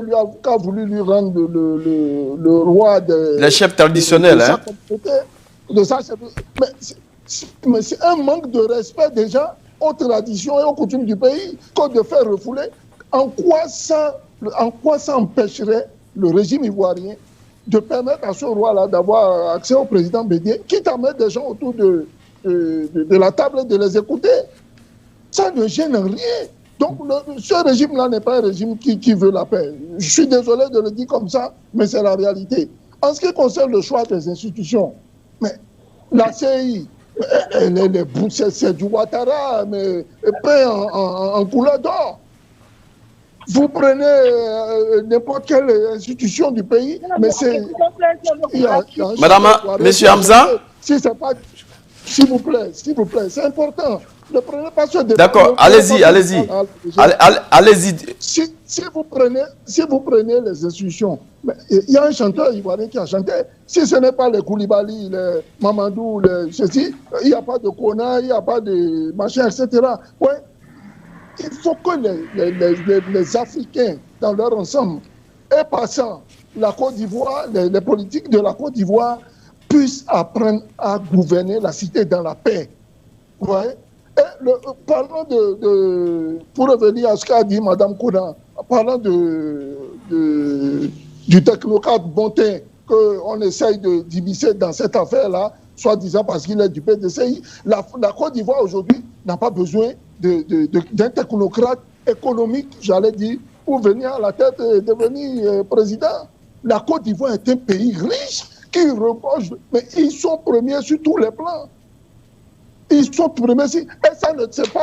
[SPEAKER 3] qu'a voulu lui rendre le roi de...
[SPEAKER 2] Les chefs traditionnels, hein.
[SPEAKER 3] Mais c'est un manque de respect déjà aux traditions et aux coutumes du pays que de faire refouler. En quoi ça empêcherait le régime ivoirien de permettre à ce roi-là d'avoir accès au président Bédié, quitte à mettre des gens autour de la table et de les écouter? Ça ne gêne rien. Donc ce régime-là n'est pas un régime qui veut la paix. Je suis désolé de le dire comme ça, mais c'est la réalité. En ce qui concerne le choix des institutions, mais la CI, c'est du Ouattara, mais peint en couleur d'or. Vous prenez n'importe quelle institution du pays, mais c'est...
[SPEAKER 2] Madame, Monsieur Hamza,
[SPEAKER 3] s'il vous plaît, c'est important. Ne prenez pas ce débat.
[SPEAKER 2] D'accord, allez-y.
[SPEAKER 3] Si vous prenez les institutions, il y a un chanteur ivoirien qui a chanté. Si ce n'est pas les Koulibaly, les Mamadou, ceci, il n'y a pas de Kona, il n'y a pas de machin, etc. Ouais. Il faut que les Africains, dans leur ensemble, et passant la Côte d'Ivoire, les politiques de la Côte d'Ivoire, puissent apprendre à gouverner la cité dans la paix. Ouais. Et parlant pour revenir à ce qu'a dit Mme Kounan, parlant du technocrate Bontin qu'on essaye d'immiscer dans cette affaire-là, soi-disant parce qu'il est du PDCI, la Côte d'Ivoire aujourd'hui n'a pas besoin d'un technocrate économique, j'allais dire, pour venir à la tête et devenir président. La Côte d'Ivoire est un pays riche qui repose, mais ils sont premiers sur tous les plans. Ils sont premiers. Et ça,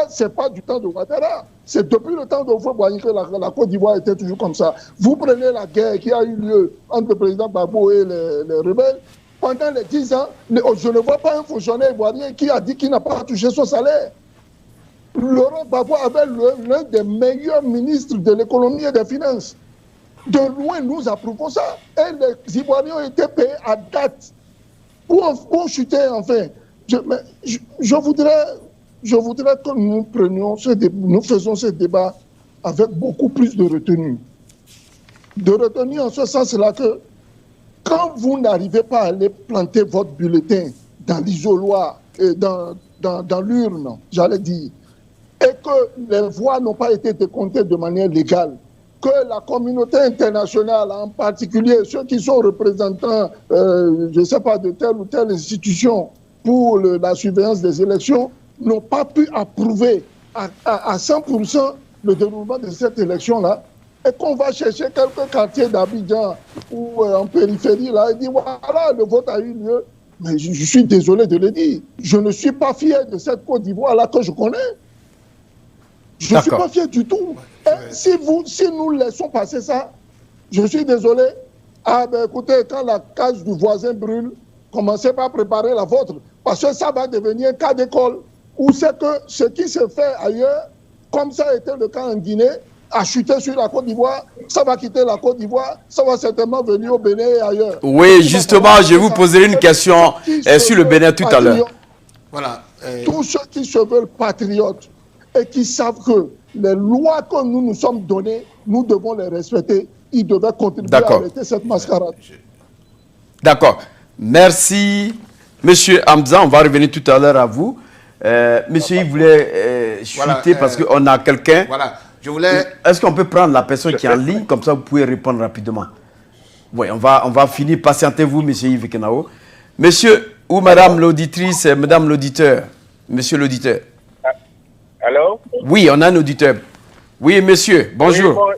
[SPEAKER 3] c'est pas du temps de Ouattara. C'est depuis le temps de Houphouët-Boigny que la Côte d'Ivoire était toujours comme ça. Vous prenez la guerre qui a eu lieu entre le président Gbagbo et les rebelles. Pendant les 10 ans, je ne vois pas un fonctionnaire ivoirien qui a dit qu'il n'a pas touché son salaire. Laurent Gbagbo avait l'un des meilleurs ministres de l'économie et des finances. De loin, nous approuvons ça. Et les Ivoiriens ont été payés à date. Pour chuter, enfin. Je voudrais que nous faisons ce débat avec beaucoup plus de retenue. De retenue en ce sens-là que quand vous n'arrivez pas à aller planter votre bulletin dans l'isoloir, dans l'urne, j'allais dire, et que les voix n'ont pas été décomptées de manière légale, que la communauté internationale, en particulier ceux qui sont représentants, je ne sais pas, de telle ou telle institution pour la surveillance des élections, n'ont pas pu approuver à 100% le déroulement de cette élection-là, et qu'on va chercher quelques quartiers d'Abidjan ou en périphérie, là, et dire voilà, le vote a eu lieu. Mais je suis désolé de le dire. Je ne suis pas fier de cette Côte d'Ivoire-là que je connais. Je ne suis pas fier du tout. Et si nous laissons passer ça, je suis désolé. Ah ben écoutez, quand la case du voisin brûle, commencez pas à préparer la vôtre. Parce que ça va devenir un cas d'école. Où c'est que ce qui se fait ailleurs, comme ça a été le cas en Guinée, a chuté sur la Côte d'Ivoire, ça va quitter la Côte d'Ivoire, ça va certainement venir au Bénin et ailleurs.
[SPEAKER 2] Oui, justement, je vous poserai une question sur le Bénin tout à l'heure.
[SPEAKER 3] Voilà. Tous ceux qui se veulent patriotes et qui savent que les lois que nous nous sommes données, nous devons les respecter. Ils devaient contribuer à arrêter cette mascarade.
[SPEAKER 2] D'accord. Merci, Monsieur Hamza. On va revenir tout à l'heure à vous. Monsieur, il voulait chuter parce qu'on a quelqu'un.
[SPEAKER 5] Voilà. Je voulais...
[SPEAKER 2] Est-ce qu'on peut prendre la personne qui est en ligne, comme ça vous pouvez répondre rapidement? Oui, on va finir. Patientez-vous, monsieur Yves Kenao. Monsieur ou madame l'auditrice, madame l'auditeur, monsieur l'auditeur.
[SPEAKER 8] Allô?
[SPEAKER 2] Oui, on a un auditeur. Oui, monsieur, bonjour.
[SPEAKER 8] Oui,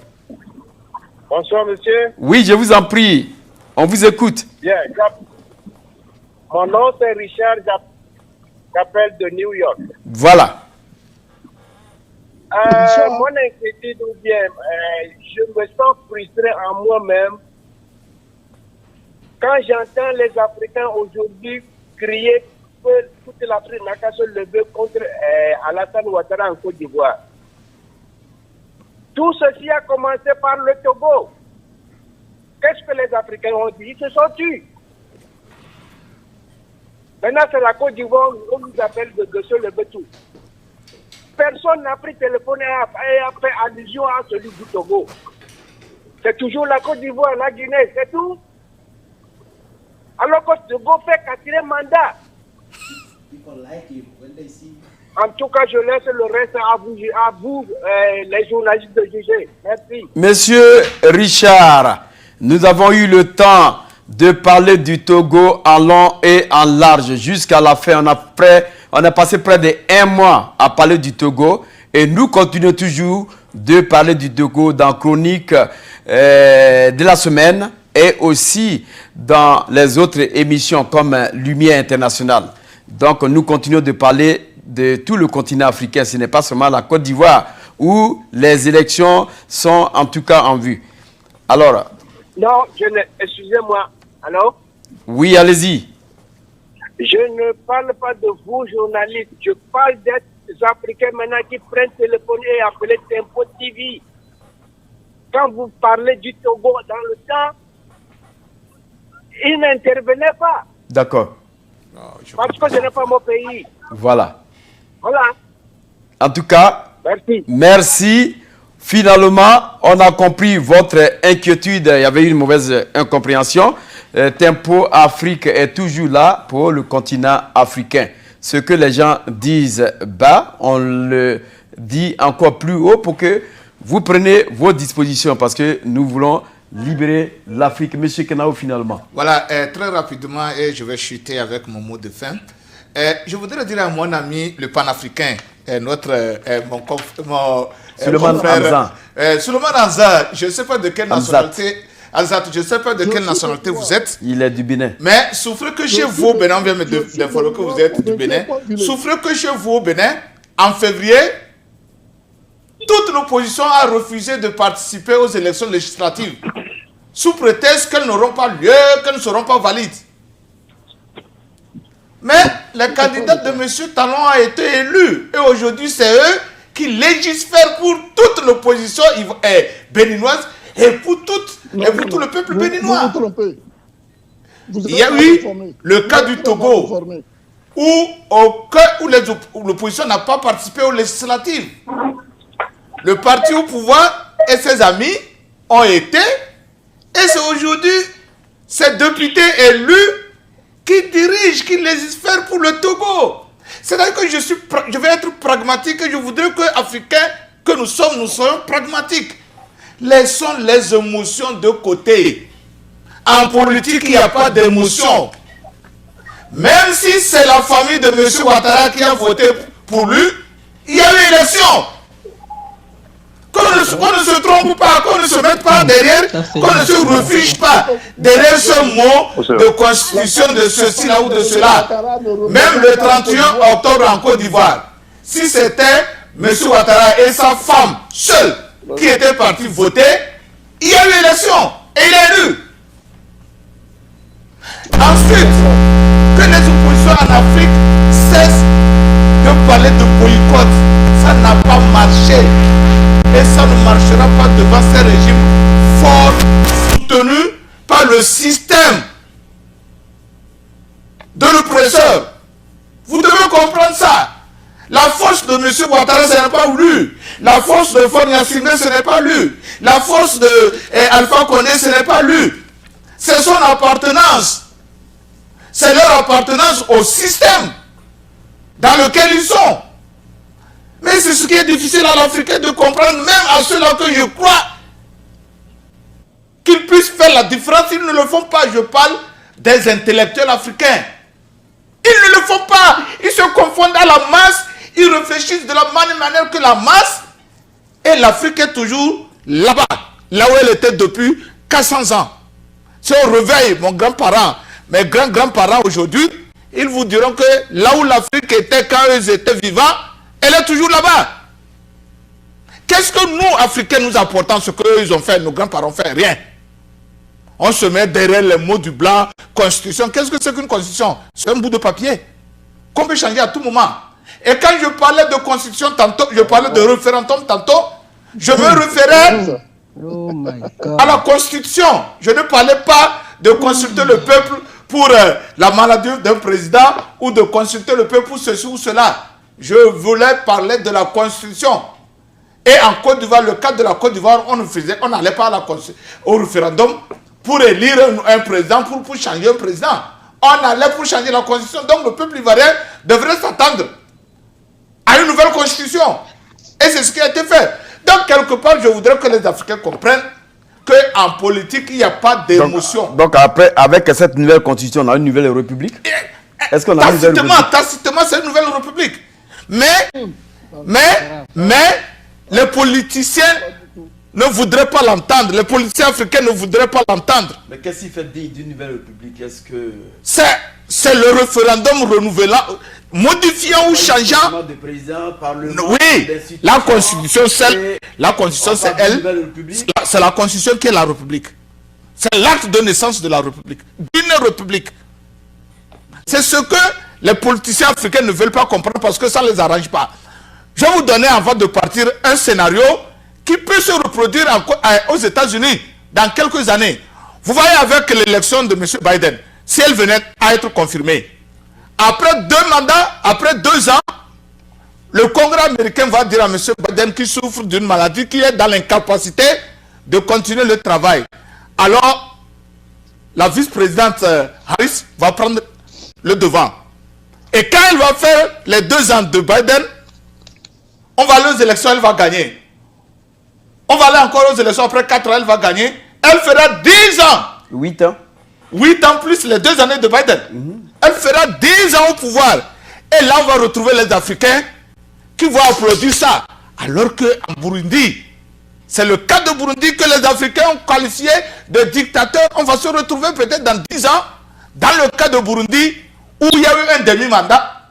[SPEAKER 8] bonsoir, monsieur.
[SPEAKER 2] Oui, je vous en prie. On vous écoute.
[SPEAKER 8] Bien. Mon nom, c'est Richard. J'appelle de New York.
[SPEAKER 2] Voilà.
[SPEAKER 8] Mon inquiétude ou bien, je me sens frustré en moi-même quand j'entends les Africains aujourd'hui crier que toute l'Afrique n'a qu'à se lever contre Alassane Ouattara en Côte d'Ivoire. Tout ceci a commencé par le Togo. Qu'est-ce que les Africains ont dit? Ils se sont tus. Maintenant, c'est la Côte d'Ivoire, on nous appelle de se lever tout. Personne n'a pris téléphone et a fait allusion à celui du Togo. C'est toujours la Côte d'Ivoire, la Guinée, c'est tout. Alors que le Togo fait 4e mandat. En tout cas, je laisse le reste à vous, les journalistes, de juger. Merci.
[SPEAKER 2] Monsieur Richard, nous avons eu le temps de parler du Togo en long et en large. Jusqu'à la fin, on a passé près d'1 mois à parler du Togo et nous continuons toujours de parler du Togo dans Chronique de la semaine et aussi dans les autres émissions comme Lumière Internationale. Donc nous continuons de parler de tout le continent africain. Ce n'est pas seulement la Côte d'Ivoire où les élections sont en tout cas en vue. Alors...
[SPEAKER 8] Non, excusez-moi. Alors?
[SPEAKER 2] Oui, allez-y.
[SPEAKER 8] Je ne parle pas de vous, journalistes. Je parle des Africains maintenant qui prennent téléphone et appellent Tempo TV. Quand vous parlez du Togo dans le temps, ils n'intervenaient pas.
[SPEAKER 2] D'accord.
[SPEAKER 8] Parce que ce n'est pas mon pays.
[SPEAKER 2] Voilà.
[SPEAKER 8] Voilà.
[SPEAKER 2] En tout cas, merci. Finalement, on a compris votre inquiétude. Il y avait une mauvaise incompréhension. Tempo Afrique est toujours là pour le continent africain. Ce que les gens disent bas, on le dit encore plus haut pour que vous preniez vos dispositions parce que nous voulons libérer l'Afrique. Monsieur Kenao, finalement.
[SPEAKER 5] Voilà, très rapidement, et je vais chuter avec mon mot de fin. Je voudrais dire à mon ami, le panafricain, mon
[SPEAKER 2] Suleiman Hamza.
[SPEAKER 5] Suleiman Hamza, je ne sais pas de quelle nationalité Azat, je ne sais pas de quelle nationalité vous êtes.
[SPEAKER 2] Il est du Bénin.
[SPEAKER 5] Mais souffrez que chez vous au Bénin, on vient d'informer que vous êtes du Bénin. Souffrez que chez vous au Bénin, en février, toute l'opposition a refusé de participer aux élections législatives, sous prétexte qu'elles n'auront pas lieu, qu'elles ne seront pas valides. Mais les candidats de M. Talon a été élus. Et aujourd'hui, c'est eux qui légifèrent pour toute l'opposition béninoise et pour tout le peuple béninois.
[SPEAKER 3] Vous vous trompez.
[SPEAKER 5] Il y a eu le cas du Togo, où l'opposition n'a pas participé aux législatives. Le parti au pouvoir et ses amis ont été, et c'est aujourd'hui ces députés élus qui dirigent, qui légifèrent pour le Togo. C'est-à-dire que je vais être pragmatique et je voudrais que Africains que nous soyons pragmatiques. Laissons les émotions de côté. En politique, il n'y a pas d'émotion. Même si c'est la famille de M. Ouattara qui a voté pour lui, il y a eu élection. Qu'on ne se trompe pas, qu'on ne se mette pas derrière, qu'on ne se refuge pas derrière ce mot de constitution de ceci là ou de cela. Même le 31 octobre en Côte d'Ivoire, si c'était M. Ouattara et sa femme seule qui étaient partis voter, il y a eu élection et il est élu. Ensuite, que les oppositions en Afrique cessent de parler de boycott, ça n'a pas marché. Et ça ne marchera pas devant ces régimes forts, soutenus par le système de l'oppresseur. Vous devez comprendre ça. La force de M. Ouattara, ce n'est pas lui. La force de Fonia Singh, ce n'est pas lui. La force de Alpha Condé, ce n'est pas lui. C'est son appartenance. C'est leur appartenance au système dans lequel ils sont. Mais c'est ce qui est difficile à l'Africain de comprendre, même à ceux-là que je crois qu'ils puissent faire la différence. Ils ne le font pas. Je parle des intellectuels africains. Ils ne le font pas. Ils se confondent à la masse. Ils réfléchissent de la même manière que la masse. Et l'Afrique est toujours là-bas, là où elle était depuis 400 ans. Si on réveille mon grand-parent, mes grands-grands-parents aujourd'hui, ils vous diront que là où l'Afrique était quand ils étaient vivants, elle est toujours là-bas. Qu'est-ce que nous, Africains, nous apportons ce qu'ils ont fait, nos grands-parents ont fait? Rien. On se met derrière les mots du blanc, constitution. Qu'est-ce que c'est qu'une constitution? C'est un bout de papier qu'on peut changer à tout moment. Et quand je parlais de constitution tantôt, je parlais de référendum tantôt, je me référais à la constitution. Je ne parlais pas de consulter le peuple pour la maladie d'un président ou de consulter le peuple pour ceci ou cela. Je voulais parler de la constitution. Et en Côte d'Ivoire, le cadre de la Côte d'Ivoire, on n'allait pas au référendum pour élire un président, pour changer un président. On allait pour changer la constitution. Donc le peuple ivoirien devrait s'attendre à une nouvelle constitution. Et c'est ce qui a été fait. Donc quelque part, je voudrais que les Africains comprennent qu'en politique, il n'y a pas d'émotion.
[SPEAKER 2] Donc après, avec cette nouvelle constitution, on a une nouvelle république? Est-ce qu'on a une nouvelle république?
[SPEAKER 5] Tacitement, c'est une nouvelle république. Mais les politiciens ne voudraient pas l'entendre. Les politiciens africains ne voudraient pas l'entendre.
[SPEAKER 2] Mais qu'est-ce qu'il fait d'une nouvelle république? Est-ce que...
[SPEAKER 5] C'est le référendum renouvelant, modifiant ou changeant.
[SPEAKER 2] De président, parlement,
[SPEAKER 5] oui, la constitution, c'est elle. C'est la constitution qui est la république. C'est l'acte de naissance de la république. D'une république. C'est ce que les politiciens africains ne veulent pas comprendre parce que ça ne les arrange pas. Je vais vous donner avant de partir un scénario qui peut se reproduire aux États-Unis dans quelques années. Vous voyez avec l'élection de M. Biden, si elle venait à être confirmée, après 2 mandats, après 2 ans, le Congrès américain va dire à M. Biden qui souffre d'une maladie, qui est dans l'incapacité de continuer le travail. Alors, la vice-présidente Harris va prendre le devant. Et quand elle va faire les 2 ans de Biden, on va aller aux élections, elle va gagner. On va aller encore aux élections, après 4 ans, elle va gagner. Elle fera 10 ans.
[SPEAKER 2] 8 ans.
[SPEAKER 5] 8 ans plus les 2 années de Biden. Elle fera 10 ans au pouvoir. Et là, on va retrouver les Africains qui vont applaudir ça. Alors qu'en Burundi, C'est le cas de Burundi que les Africains ont qualifié de dictateur. On va se retrouver peut-être dans 10 ans, dans le cas de Burundi, où il y a eu un demi-mandat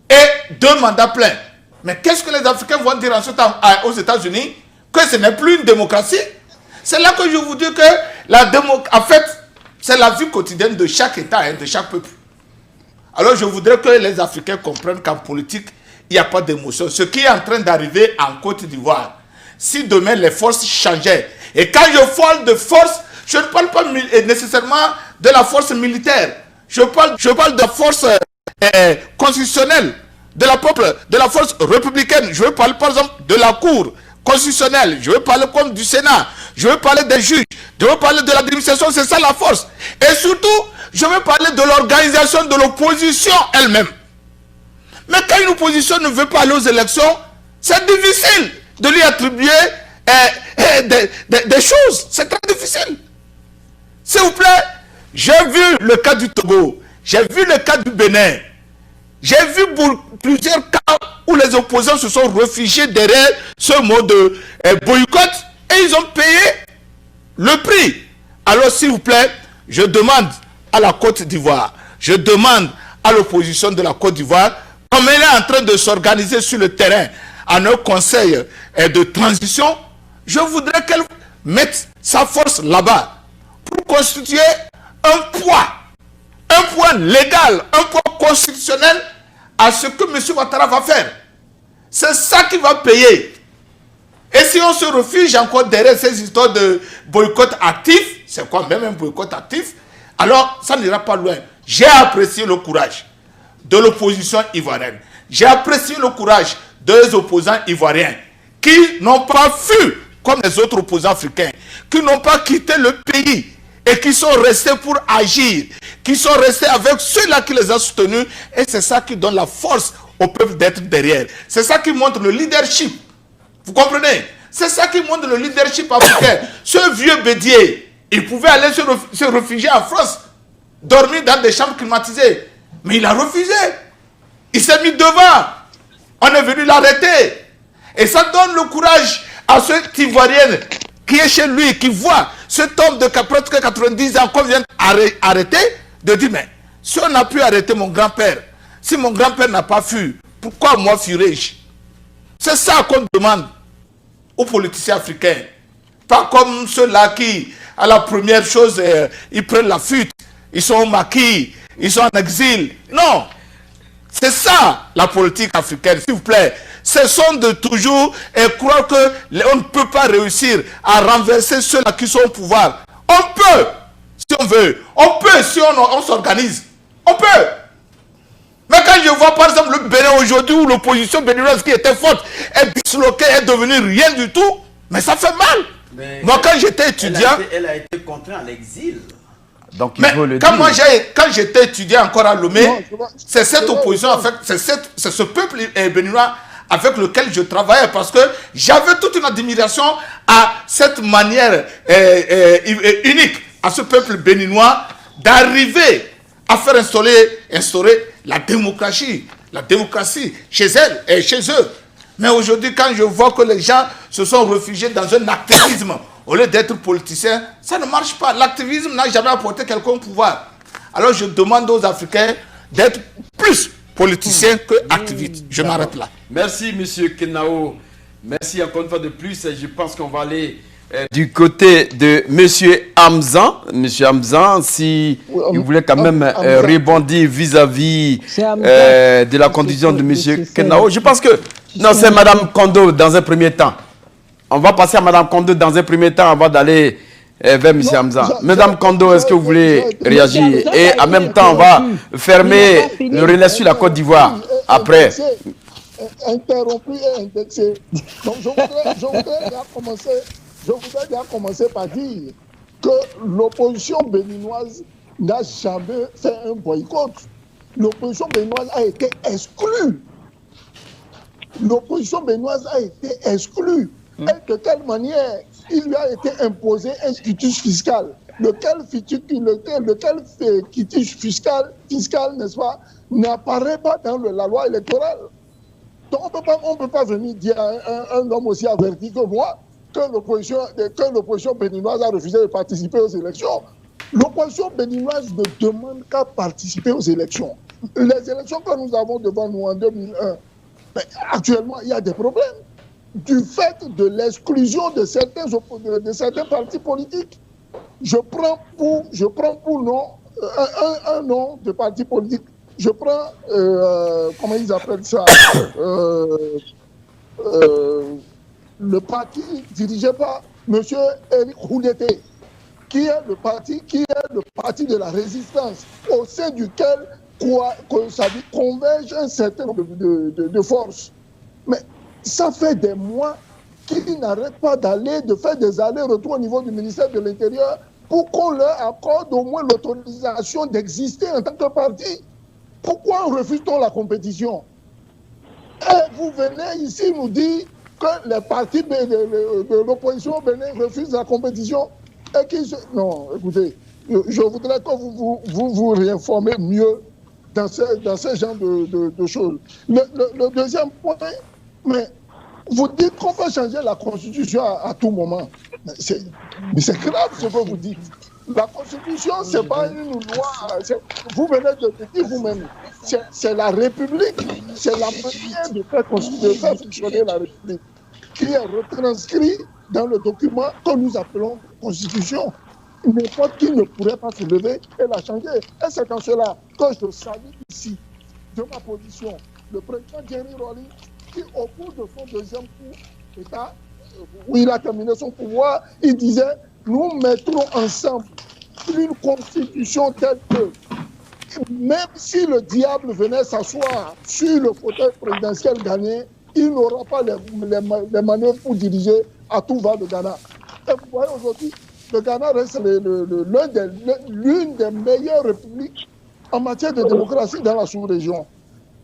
[SPEAKER 5] et 2 mandats pleins. Mais qu'est-ce que les Africains vont dire en ce temps aux États-Unis? Que ce n'est plus une démocratie. C'est là que je vous dis que en fait, c'est la vie quotidienne de chaque État, de chaque peuple. Alors je voudrais que les Africains comprennent qu'en politique, il n'y a pas d'émotion. Ce qui est en train d'arriver en Côte d'Ivoire, si demain les forces changeaient, et quand je parle de force, je ne parle pas nécessairement de la force militaire, je parle de la force constitutionnelle, de la force républicaine. Je veux parler par exemple de la Cour constitutionnelle, je veux parler comme du Sénat, je veux parler des juges, je veux parler de l'administration, c'est ça la force. Et surtout, je veux parler de l'organisation de l'opposition elle-même. Mais quand une opposition ne veut pas aller aux élections, c'est difficile de lui attribuer des choses. C'est très difficile. S'il vous plaît, j'ai vu le cas du Togo, j'ai vu le cas du Bénin, j'ai vu plusieurs cas où les opposants se sont réfugiés derrière ce mot de boycott et ils ont payé le prix. Alors s'il vous plaît, je demande à la Côte d'Ivoire, je demande à l'opposition de la Côte d'Ivoire, comme elle est en train de s'organiser sur le terrain en un conseil de transition, je voudrais qu'elle mette sa force là-bas pour constituer un poids légal, un poids constitutionnel à ce que M. Ouattara va faire. C'est ça qui va payer. Et si on se refuge encore derrière ces histoires de boycott actif, c'est quoi même un boycott actif? Alors ça n'ira pas loin. J'ai apprécié le courage de l'opposition ivoirienne. J'ai apprécié le courage des opposants ivoiriens qui n'ont pas fui comme les autres opposants africains, qui n'ont pas quitté le pays et qui sont restés pour agir, qui sont restés avec ceux-là qui les ont soutenus. Et c'est ça qui donne la force au peuple d'être derrière. C'est ça qui montre le leadership. Vous comprenez? C'est ça qui montre le leadership africain. Ce vieux bédier, il pouvait aller se réfugier en France, dormir dans des chambres climatisées. Mais il a refusé. Il s'est mis devant. On est venu l'arrêter. Et ça donne le courage à cet Ivoirien qui est chez lui, qui voit cet homme de presque 90 ans qu'on vient arrêter, de dire, mais si on a pu arrêter mon grand-père, si mon grand-père n'a pas fui, pourquoi moi fuirais-je? C'est ça qu'on demande aux politiciens africains. Pas comme ceux-là qui, à la première chose, ils prennent la fuite, ils sont au maquis, ils sont en exil. Non, c'est ça la politique africaine, s'il vous plaît. Cessons de toujours croire qu'on ne peut pas réussir à renverser ceux-là qui sont au pouvoir. On peut, si on veut. On peut, si on s'organise. On peut. Mais quand je vois par exemple le Bénin aujourd'hui où l'opposition béninoise qui était forte est disloquée, est devenue rien du tout, mais ça fait mal. Mais moi quand j'étais étudiant...
[SPEAKER 2] Elle a été contrainte à l'exil.
[SPEAKER 5] Donc, mais quand j'étais étudiant encore à Lomé, c'est cette opposition, en fait, c'est ce peuple béninois avec lequel je travaillais parce que j'avais toute une admiration à cette manière unique, à ce peuple béninois d'arriver à faire instaurer la démocratie chez elle et chez eux. Mais aujourd'hui, quand je vois que les gens se sont réfugiés dans un activisme, au lieu d'être politicien, ça ne marche pas. L'activisme n'a jamais apporté quelqu'un au pouvoir. Alors je demande aux Africains d'être plus politiciens que activistes. Je m'arrête là.
[SPEAKER 2] Merci, M. Kenao. Merci encore une fois de plus. Je pense qu'on va aller du côté de M. Hamzan. M. Hamzan, si vous voulez quand même rebondir vis-à-vis de la condition de M. Kenao. Je pense que... Non, c'est Mme Kondo dans un premier temps. On va passer à Mme Kondo dans un premier temps avant d'aller vers M. Hamzan. Mme Kondo, est-ce que vous voulez réagir? Et en même temps, on va fermer le relais sur la Côte d'Ivoire après.
[SPEAKER 3] Interrompu et indexé. Donc je voudrais déjà commencer par dire que l'opposition béninoise n'a jamais fait un boycott. L'opposition béninoise a été exclue. L'opposition béninoise a été exclue. Et de quelle manière il lui a été imposé un quitus fiscal? Lequel quitus fiscal, n'est-ce pas, n'apparaît pas dans la loi électorale. Donc on ne peut pas venir dire à un homme aussi averti que moi que l'opposition béninoise a refusé de participer aux élections. L'opposition béninoise ne demande qu'à participer aux élections. Les élections que nous avons devant nous en 2001, mais actuellement, il y a des problèmes du fait de l'exclusion de certains partis politiques. Je prends pour nom un nom de parti politique. Je prends, comment ils appellent ça, le parti dirigé par M. Éric Rouleté, qui est le parti de la résistance, au sein duquel converge un certain nombre de forces. Mais ça fait des mois qu'ils n'arrêtent pas de faire des allers-retours au niveau du ministère de l'Intérieur pour qu'on leur accorde au moins l'autorisation d'exister en tant que parti. Pourquoi refuse-t-on la compétition? Et vous venez ici nous dire que les partis de l'opposition au Bénin refusent la compétition. Non, écoutez, je voudrais que vous réinformez mieux dans ce genre de choses. Le deuxième point, mais vous dites qu'on peut changer la Constitution à tout moment. Mais c'est grave ce que vous dites. La Constitution, ce n'est pas une loi. Vous venez de le dire vous-même. C'est la République. C'est la manière de faire fonctionner la République qui est retranscrit dans le document que nous appelons Constitution. N'importe qui ne pourrait pas se lever et la changer. Et c'est en cela que je salue ici, de ma position, le président Jerry Rawlings, qui, au cours de son deuxième coup d'État, où il a terminé son pouvoir, il disait: nous mettrons ensemble une constitution telle que, même si le diable venait s'asseoir sur le fauteuil présidentiel ghanéen, il n'aura pas les manœuvres pour diriger à tout va le Ghana. Et vous voyez aujourd'hui, le Ghana reste l'une des meilleures républiques en matière de démocratie dans la sous-région.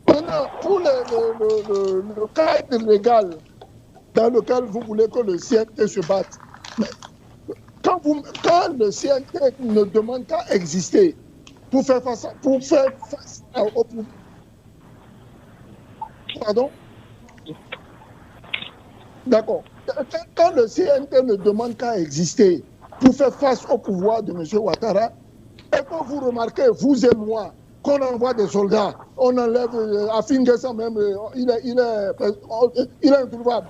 [SPEAKER 3] Maintenant, pour le cadre légal dans lequel vous voulez que le CNT se batte, mais quand le CNT ne demande qu'à exister pour faire face au pouvoir. Pardon? D'accord. Quand le CNT ne demande qu'à exister pour faire face au pouvoir de M. Ouattara, et que vous remarquez, vous et moi, qu'on envoie des soldats, on enlève Afin Guessan même, il est introuvable.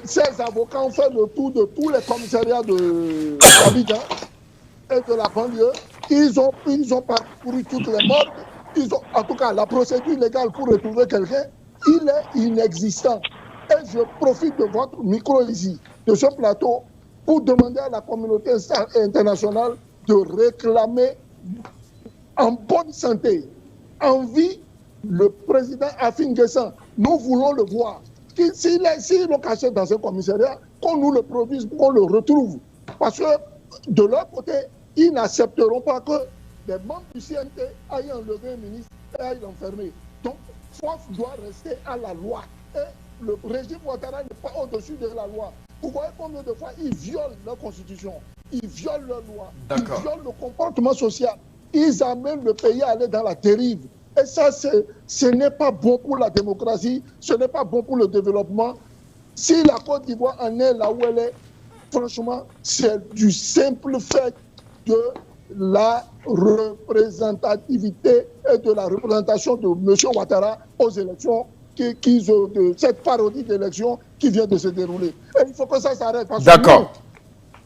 [SPEAKER 3] Ces avocats ont fait le tour de tous les commissariats d'Abidjan et de la banlieue. Ils ont parcouru toutes les morts. En tout cas, la procédure légale pour retrouver quelqu'un, il est inexistant. Et je profite de votre micro ici, de ce plateau, pour demander à la communauté internationale de réclamer en bonne santé, en vie, le président Afin Guessan. Nous voulons le voir. S'il est caché dans un commissariat, qu'on nous le produise, qu'on le retrouve. Parce que de leur côté, ils n'accepteront pas que les membres du CNT aillent enlever un ministre et aillent l'enfermer. Donc, force doit rester à la loi. Et le régime Ouattara n'est pas au-dessus de la loi. Vous voyez combien de fois ils violent leur constitution, ils violent leur loi, ils violent le comportement social. Ils amènent le pays à aller dans la dérive. Et ça, ce n'est pas bon pour la démocratie, ce n'est pas bon pour le développement. Si la Côte d'Ivoire en est là où elle est, franchement, c'est du simple fait de la représentativité et de la représentation de M. Ouattara aux élections, de cette parodie d'élections qui vient de se dérouler. Et il faut que ça s'arrête.
[SPEAKER 2] D'accord.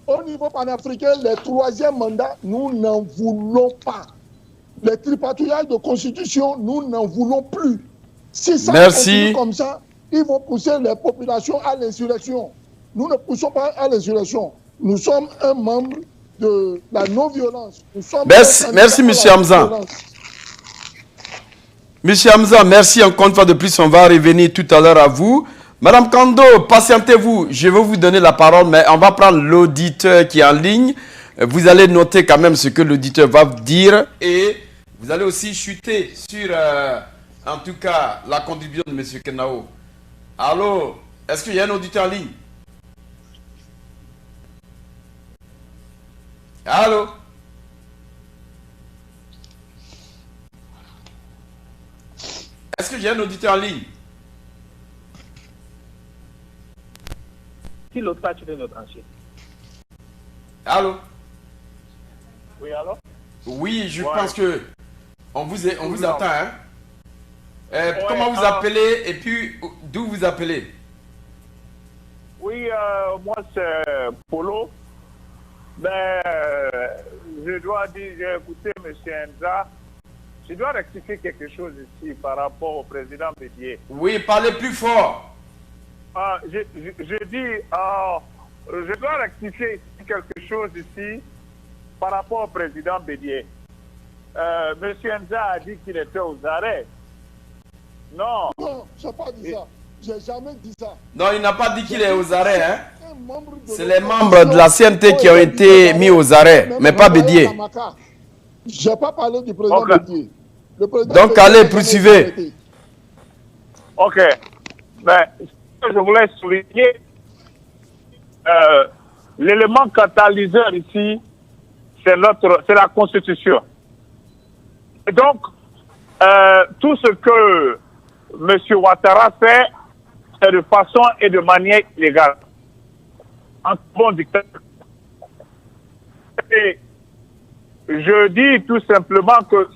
[SPEAKER 3] Au niveau panafricain, les troisièmes mandats, nous n'en voulons pas. Les tripatouillages de constitution, nous n'en voulons plus. Si ça continue comme ça, ils vont pousser les populations à l'insurrection. Nous ne poussons pas à l'insurrection. Nous sommes un membre de la non-violence.
[SPEAKER 2] Merci, M. Hamza. Monsieur Hamza, merci encore une fois de plus. On va revenir tout à l'heure à vous. Madame Kando, patientez-vous. Je vais vous donner la parole, mais on va prendre l'auditeur qui est en ligne. Vous allez noter quand même ce que l'auditeur va dire et vous allez aussi chuter sur, en tout cas, la contribution de M. Kenao. Allô, est-ce qu'il y a un auditeur en ligne? Allô? Est-ce qu'il y a un auditeur en ligne?
[SPEAKER 6] Si l'autre part, tu veux me brancher.
[SPEAKER 2] Allô?
[SPEAKER 6] Oui, allô?
[SPEAKER 2] Oui, je pense que on vous attend. Hein?
[SPEAKER 6] Ouais,
[SPEAKER 2] comment vous appelez et puis d'où vous appelez?
[SPEAKER 6] Oui, moi c'est Polo. Ben, je dois dire, j'ai écouté M. Enza. Je dois rectifier quelque chose ici par rapport au président Bédié.
[SPEAKER 2] Oui, parlez plus fort.
[SPEAKER 6] Je dis, je dois rectifier ici quelque chose ici par rapport au président Bédié. M. Enza a dit qu'il était aux arrêts. Non.
[SPEAKER 3] Non, je n'ai pas dit ça. Je n'ai jamais dit ça.
[SPEAKER 2] Non, il n'a pas dit qu'il est aux arrêts. Hein?
[SPEAKER 3] C'est
[SPEAKER 2] les membres de la CNT qui ont été mis aux arrêts, mais pas Bédié.
[SPEAKER 3] Je n'ai pas parlé du président Bédié.
[SPEAKER 2] Donc, allez, poursuivez.
[SPEAKER 6] Ok. Mais je voulais souligner l'élément catalyseur ici, c'est la Constitution. Et donc, tout ce que M. Ouattara fait, c'est de façon et de manière illégale. En bon dictateur. Et je dis tout simplement que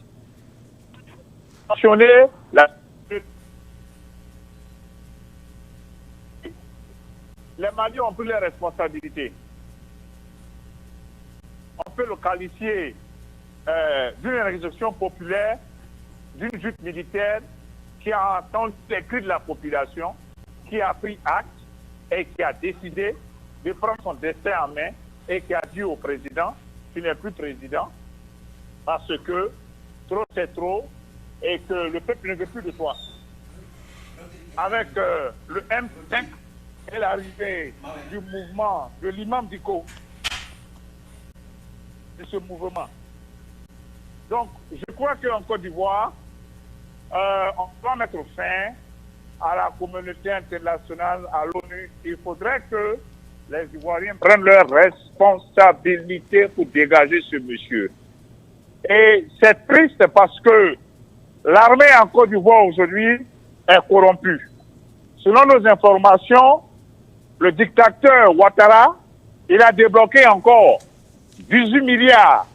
[SPEAKER 6] les Maliens ont pris leurs responsabilités. On peut le qualifier d'une résolution populaire, d'une lutte militaire qui a entendu les cris de la population, qui a pris acte et qui a décidé de prendre son destin en main et qui a dit au président, tu n'es plus président, parce que trop c'est trop et que le peuple ne veut plus de toi. Avec le M5 et l'arrivée du mouvement de l'imam Diko, de ce mouvement. Donc, je crois qu'en Côte d'Ivoire, on doit mettre fin à la communauté internationale, à l'ONU. Il faudrait que les Ivoiriens prennent leurs responsabilités pour dégager ce monsieur. Et c'est triste parce que l'armée en Côte d'Ivoire aujourd'hui est corrompue. Selon nos informations, le dictateur Ouattara, il a débloqué encore 18 milliards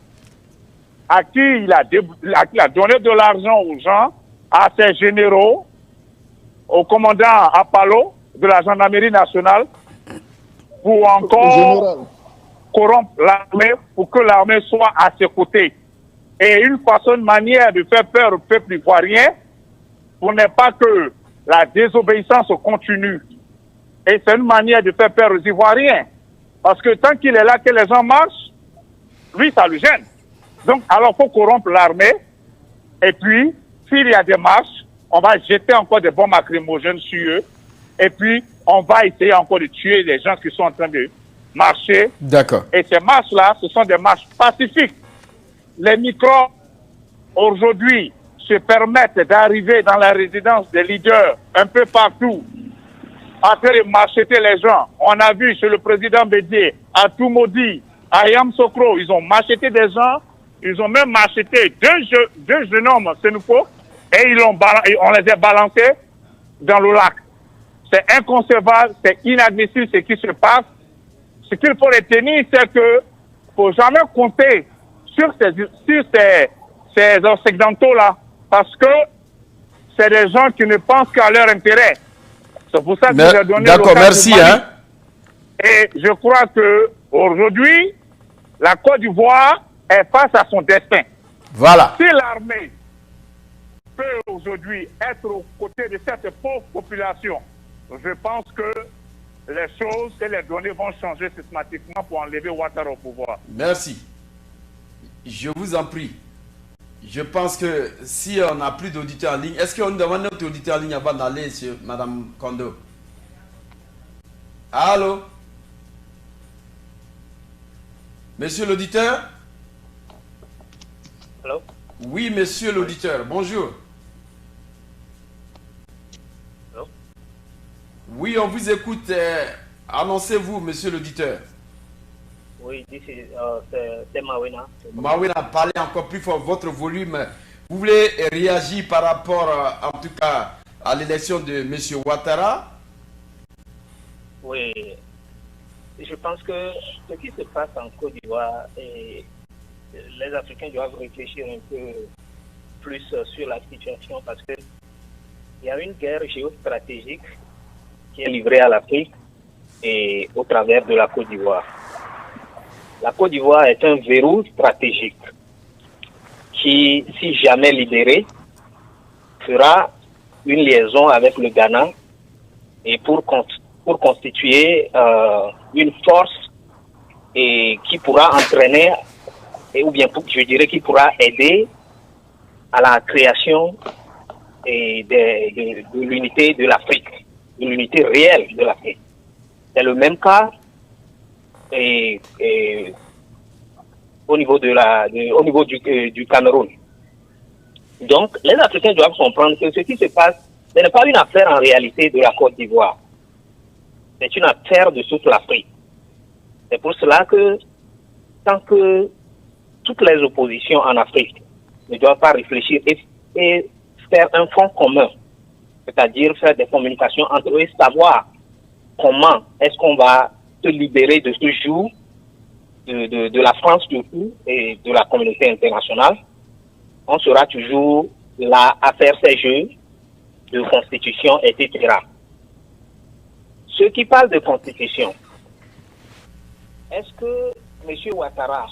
[SPEAKER 6] à qui il a donné de l'argent aux gens, à ses généraux, au commandant Apollo de la gendarmerie nationale, pour encore corrompre l'armée, pour que l'armée soit à ses côtés. Et une façon, une manière de faire peur au peuple ivoirien, pour ne pas que la désobéissance continue. Et c'est une manière de faire peur aux Ivoiriens. Parce que tant qu'il est là, que les gens marchent, lui, ça lui gêne. Donc, alors, il faut corrompre l'armée. Et puis, s'il y a des marches, on va jeter encore des bombes lacrymogènes sur eux. Et puis, on va essayer encore de tuer les gens qui sont en train de marcher.
[SPEAKER 2] D'accord.
[SPEAKER 6] Et ces marches-là, ce sont des marches pacifiques. Les microbes, aujourd'hui, se permettent d'arriver dans la résidence des leaders un peu partout, en train de macheter les gens. On a vu chez le président Bédié, à Toumaudi, à Yamsokro, ils ont macheté des gens, ils ont même macheté deux jeunes hommes sénégalais et on les a balancés dans le lac. C'est inconcevable, c'est inadmissible ce qui se passe. Ce qu'il faut retenir, c'est que faut jamais compter sur ces occidentaux-là, parce que c'est des gens qui ne pensent qu'à leur intérêt. C'est pour ça que j'ai donné.
[SPEAKER 2] D'accord, merci. Hein?
[SPEAKER 6] Et je crois que aujourd'hui, la Côte d'Ivoire est face à son destin.
[SPEAKER 2] Voilà.
[SPEAKER 6] Si l'armée peut aujourd'hui être aux côtés de cette pauvre population, je pense que les choses et les données vont changer systématiquement pour enlever Ouattara au pouvoir.
[SPEAKER 2] Merci. Je vous en prie. Je pense que si on n'a plus d'auditeurs en ligne, est-ce qu'on demande notre auditeur en ligne avant d'aller sur Mme Kondo? Allô? Monsieur l'auditeur?
[SPEAKER 9] Allô?
[SPEAKER 2] Oui, monsieur l'auditeur, bonjour.
[SPEAKER 9] Allô?
[SPEAKER 2] Oui, on vous écoute. Annoncez-vous, monsieur l'auditeur.
[SPEAKER 9] Oui, c'est Mawena.
[SPEAKER 2] Mawena, parlez encore plus fort, votre volume. Vous voulez réagir par rapport, en tout cas, à l'élection de M. Ouattara?
[SPEAKER 9] Oui. je pense que ce qui se passe en Côte d'Ivoire, les Africains doivent réfléchir un peu plus sur la situation parce que il y a une guerre géostratégique qui est livrée à l'Afrique et au travers de la Côte d'Ivoire. La Côte d'Ivoire est un verrou stratégique qui, si jamais libéré, fera une liaison avec le Ghana et pour constituer une force et qui pourra entraîner, ou bien je dirais qui pourra aider à la création de l'unité de l'Afrique, de l'unité réelle de l'Afrique. C'est le même cas au niveau du Cameroun. Donc, les Africains doivent comprendre que ce qui se passe, ce n'est pas une affaire en réalité de la Côte d'Ivoire. C'est une affaire de toute l'Afrique. C'est pour cela que tant que toutes les oppositions en Afrique ne doivent pas réfléchir et faire un front commun, c'est-à-dire faire des communications entre eux et savoir comment est-ce qu'on va se libérer de ce joug de la France surtout et de la communauté internationale, on sera toujours là à faire ces jeux de constitution, etc. Ceux qui parlent de constitution, est-ce que M. Ouattara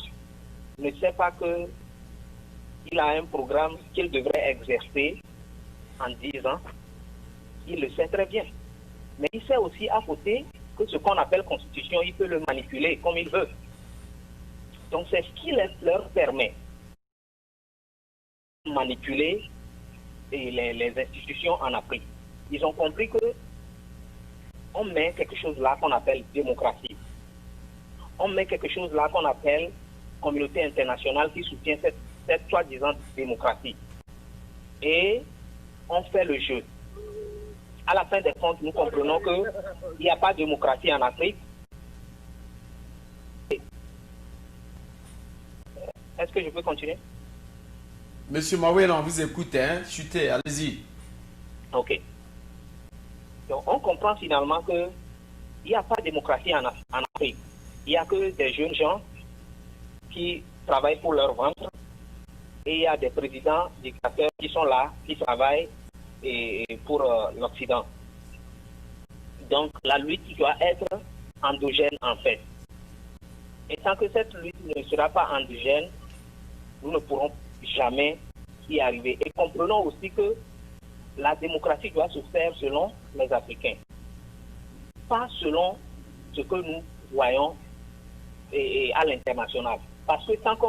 [SPEAKER 9] ne sait pas qu'il a un programme qu'il devrait exercer en 10 ans? Il le sait très bien. Mais il sait aussi à côté que ce qu'on appelle constitution, il peut le manipuler comme il veut. Donc c'est ce qui leur permet de manipuler les institutions en Afrique. Ils ont compris que on met quelque chose là qu'on appelle démocratie. On met quelque chose là qu'on appelle communauté internationale qui soutient cette soi-disant démocratie. Et on fait le jeu. À la fin des comptes, nous comprenons qu'il n'y a pas de démocratie en Afrique. Est-ce que je peux continuer?
[SPEAKER 2] Monsieur Mawé, on vous écoute, hein? Chutez, allez-y.
[SPEAKER 9] Ok. Donc, on comprend finalement qu'il n'y a pas de démocratie en Afrique. Il n'y a que des jeunes gens qui travaillent pour leur ventre et il y a des présidents dictateurs qui sont là, qui travaillent pour l'Occident. Donc, la lutte doit être endogène en fait. Et tant que cette lutte ne sera pas endogène, nous ne pourrons jamais y arriver. Et comprenons aussi que la démocratie doit se faire selon les Africains, pas selon ce que nous voyons à l'international. Parce que tant que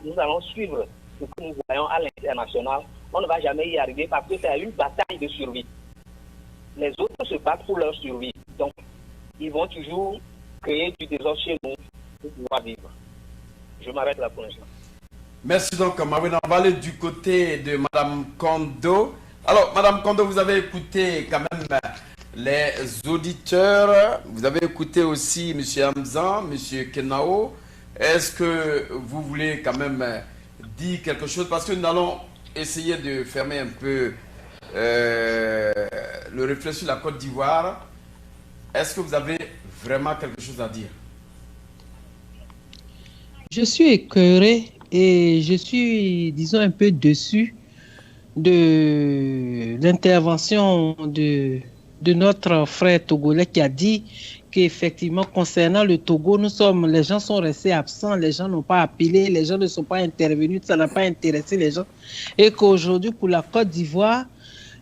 [SPEAKER 9] nous allons suivre ce que nous voyons à l'international, on ne va jamais y arriver parce que c'est une bataille de survie. Les autres se battent pour leur survie. Donc, ils vont toujours créer du désordre chez nous pour pouvoir vivre. Je m'arrête là pour l'instant.
[SPEAKER 2] Merci donc, Mawé. On va aller du côté de Mme Kondo. Alors, Mme Kondo, vous avez écouté quand même les auditeurs. Vous avez écouté aussi M. Hamzan, M. Kenao. Est-ce que vous voulez quand même dire quelque chose? Parce que nous allons essayer de fermer un peu le reflet sur la Côte d'Ivoire. Est-ce que vous avez vraiment quelque chose à dire?
[SPEAKER 4] Je suis écœuré et je suis, disons, un peu déçu de l'intervention de notre frère togolais qui a dit qu'effectivement, concernant le Togo, les gens sont restés absents, les gens n'ont pas appelé, les gens ne sont pas intervenus, ça n'a pas intéressé les gens. Et qu'aujourd'hui, pour la Côte d'Ivoire,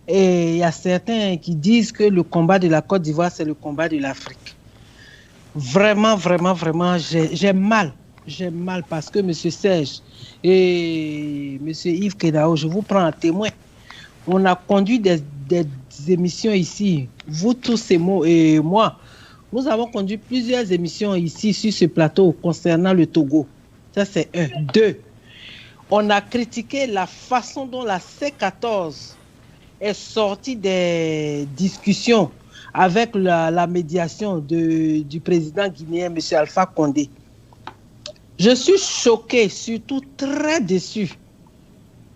[SPEAKER 4] il y a certains qui disent que le combat de la Côte d'Ivoire, c'est le combat de l'Afrique. Vraiment, vraiment, vraiment, j'ai mal. J'ai mal parce que M. Serge et M. Yves Kedao, je vous prends en témoin. On a conduit des émissions ici, vous tous et moi. Nous avons conduit plusieurs émissions ici sur ce plateau concernant le Togo. Ça, c'est un. 2. On a critiqué la façon dont la C14 est sortie des discussions avec la médiation du président guinéen, M. Alpha Condé. Je suis choqué, surtout très déçu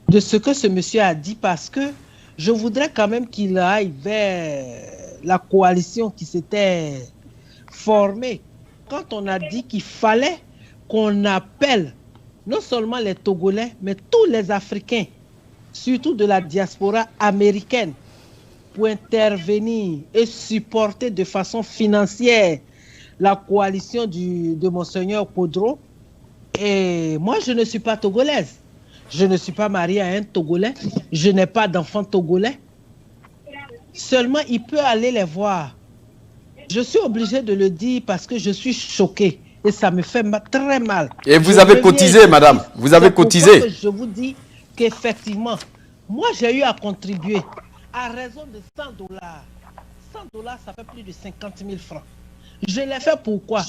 [SPEAKER 4] de ce que ce monsieur a dit parce que je voudrais quand même qu'il aille vers la coalition qui s'était formée quand on a dit qu'il fallait qu'on appelle non seulement les Togolais, mais tous les Africains, surtout de la diaspora américaine, pour intervenir et supporter de façon financière la coalition de Monseigneur Kodro. Et moi, je ne suis pas togolaise. Je ne suis pas mariée à un Togolais. Je n'ai pas d'enfant togolais. Seulement, il peut aller les voir. Je suis obligée de le dire parce que je suis choquée. Et ça me fait très mal.
[SPEAKER 2] Et vous avez cotisé, madame. Vous avez cotisé.
[SPEAKER 4] Je vous dis qu'effectivement, moi, j'ai eu à contribuer à raison de 100 dollars. 100 dollars, ça fait plus de 50 000 francs. Je l'ai fait pourquoi?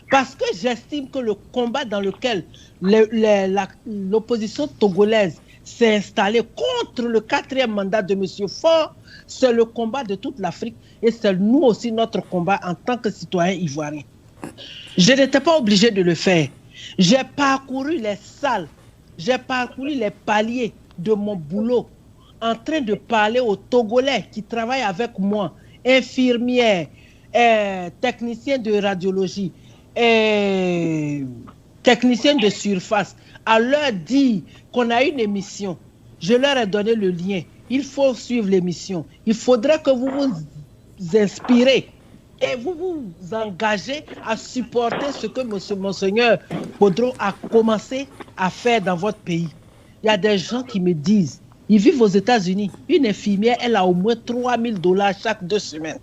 [SPEAKER 4] Parce que j'estime que le combat dans lequel l'opposition togolaise s'est installée contre le 4e mandat de M. Faure, c'est le combat de toute l'Afrique et c'est nous aussi notre combat en tant que citoyens ivoiriens. Je n'étais pas obligé de le faire. J'ai parcouru les salles, j'ai parcouru les paliers de mon boulot en train de parler aux Togolais qui travaillent avec moi, infirmières, techniciens de radiologie, techniciens de surface, à leur dire qu'on a une émission. Je leur ai donné le lien. Il faut suivre l'émission. Il faudrait que vous vous inspirez et vous vous engagez à supporter ce que Monseigneur Kodro a commencé à faire dans votre pays. Il y a des gens qui me disent, ils vivent aux États-Unis. Une infirmière, elle a au moins 3 000 $ chaque 2 semaines.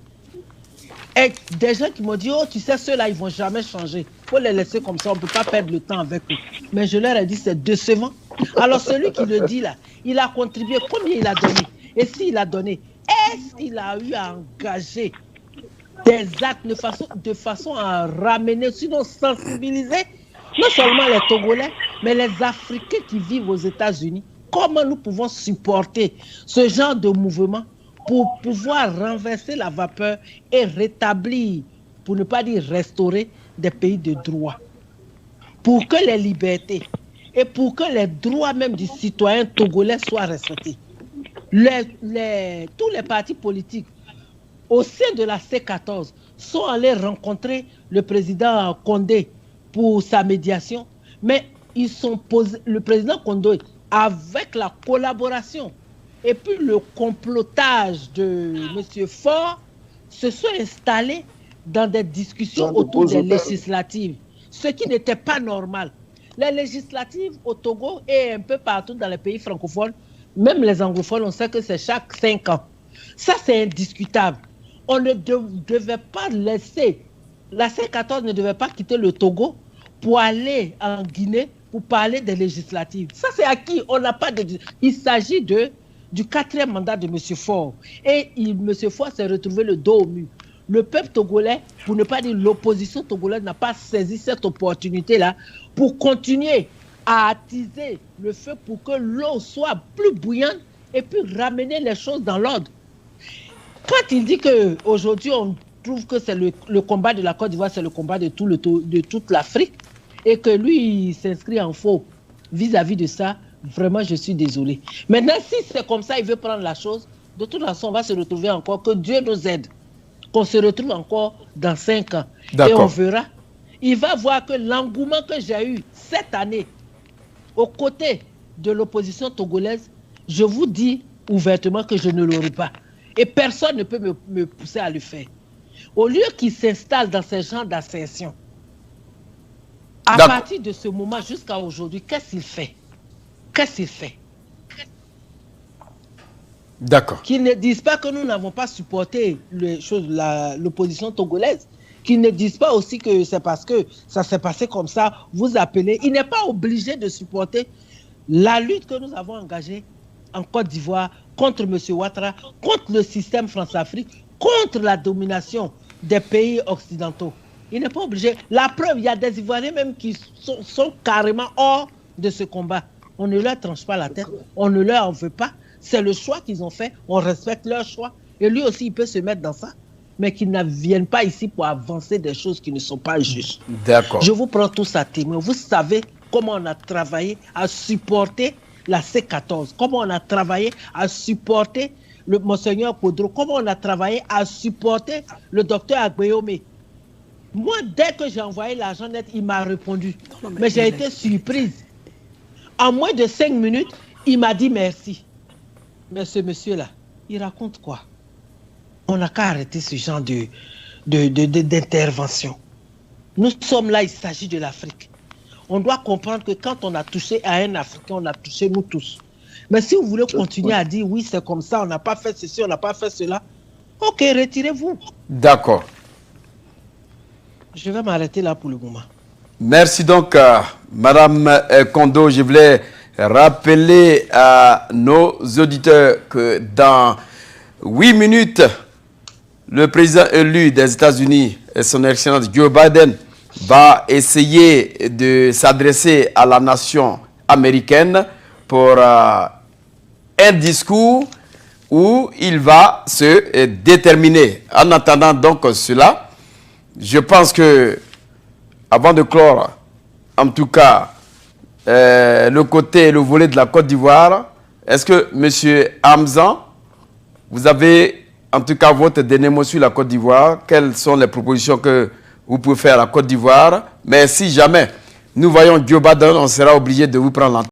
[SPEAKER 4] Et des gens qui m'ont dit, oh, tu sais, ceux-là, ils ne vont jamais changer. Il faut les laisser comme ça, on ne peut pas perdre le temps avec eux. Mais je leur ai dit, c'est décevant. Alors, celui qui le dit là, il a contribué, combien il a donné? Et s'il a donné, est-ce qu'il a eu à engager des actes de façon à ramener, sinon sensibiliser, non seulement les Togolais, mais les Africains qui vivent aux États-Unis? Comment nous pouvons supporter ce genre de mouvement pour pouvoir renverser la vapeur et rétablir, pour ne pas dire restaurer, des pays de droit. Pour que les libertés et pour que les droits même du citoyen togolais soient respectés. Tous les partis politiques au sein de la C14 sont allés rencontrer le président Condé pour sa médiation, mais ils sont posés, le président Condé, avec la collaboration et puis le complotage de M. Faure, se sont installés dans des discussions autour des législatives, ce qui n'était pas normal. Les législatives au Togo et un peu partout dans les pays francophones, même les anglophones, on sait que c'est chaque 5 ans. Ça, c'est indiscutable. On ne devait pas laisser, la C14 ne devait pas quitter le Togo pour aller en Guinée pour parler des législatives. Ça, c'est acquis. On n'a pas de... Il s'agit du 4e mandat de M. Faure. Et M. Faure s'est retrouvé le dos au mur. Le peuple togolais, pour ne pas dire l'opposition togolaise, n'a pas saisi cette opportunité-là pour continuer à attiser le feu pour que l'eau soit plus bouillante et puis ramener les choses dans l'ordre. Quand il dit qu'aujourd'hui, on trouve que c'est le combat de la Côte d'Ivoire, c'est le combat de toute l'Afrique, et que lui, il s'inscrit en faux vis-à-vis de ça, vraiment, je suis désolé. Maintenant, si c'est comme ça, il veut prendre la chose, de toute façon, on va se retrouver encore, que Dieu nous aide, qu'on se retrouve encore dans 5 ans. Et on verra. Il va voir que l'engouement que j'ai eu cette année, aux côtés de l'opposition togolaise, je vous dis ouvertement que je ne l'aurai pas. Et personne ne peut me pousser à le faire. Au lieu qu'il s'installe dans ce genre d'ascension, à partir de ce moment jusqu'à aujourd'hui, qu'est-ce qu'il fait? Qu'est-ce qu'il fait?
[SPEAKER 2] D'accord.
[SPEAKER 4] Qu'ils ne disent pas que nous n'avons pas supporté l'opposition togolaise. Qu'ils ne disent pas aussi que c'est parce que ça s'est passé comme ça, vous appelez. Il n'est pas obligé de supporter la lutte que nous avons engagée en Côte d'Ivoire contre M. Ouattara, contre le système France-Afrique, contre la domination des pays occidentaux. Il n'est pas obligé. La preuve, il y a des Ivoiriens même qui sont carrément hors de ce combat. On ne leur tranche pas la tête, on ne leur en veut pas. C'est le choix qu'ils ont fait, on respecte leur choix. Et lui aussi, il peut se mettre dans ça, mais qu'il ne vienne pas ici pour avancer des choses qui ne sont pas justes.
[SPEAKER 2] D'accord.
[SPEAKER 4] Je vous prends tous à témoin. Vous savez comment on a travaillé à supporter la C14, comment on a travaillé à supporter le Monseigneur Kodro, comment on a travaillé à supporter le docteur Agbeyome. Moi, dès que j'ai envoyé l'argent net, il m'a répondu. Mais j'ai été surprise. En moins de 5 minutes, il m'a dit merci. Mais ce monsieur-là, il raconte quoi? On n'a qu'à arrêter ce genre d'intervention. Nous sommes là, il s'agit de l'Afrique. On doit comprendre que quand on a touché à un Africain, on a touché nous tous. Mais si vous voulez continuer à dire oui, c'est comme ça, on n'a pas fait ceci, on n'a pas fait cela, ok, retirez-vous.
[SPEAKER 2] D'accord.
[SPEAKER 4] Je vais m'arrêter là pour le moment.
[SPEAKER 2] Merci donc, Madame Kondo. Je voulais rappeler à nos auditeurs que dans 8 minutes, le président élu des États-Unis, son Excellence Joe Biden, va essayer de s'adresser à la nation américaine pour un discours où il va se déterminer. En attendant donc cela, je pense que, avant de clore, en tout cas, le volet de la Côte d'Ivoire, est-ce que, M. Hamzan, vous avez en tout cas votre dernier mot sur la Côte d'Ivoire? Quelles sont les propositions que vous pouvez faire à la Côte d'Ivoire? Mais si jamais nous voyons Joe Biden, on sera obligé de vous prendre l'antenne.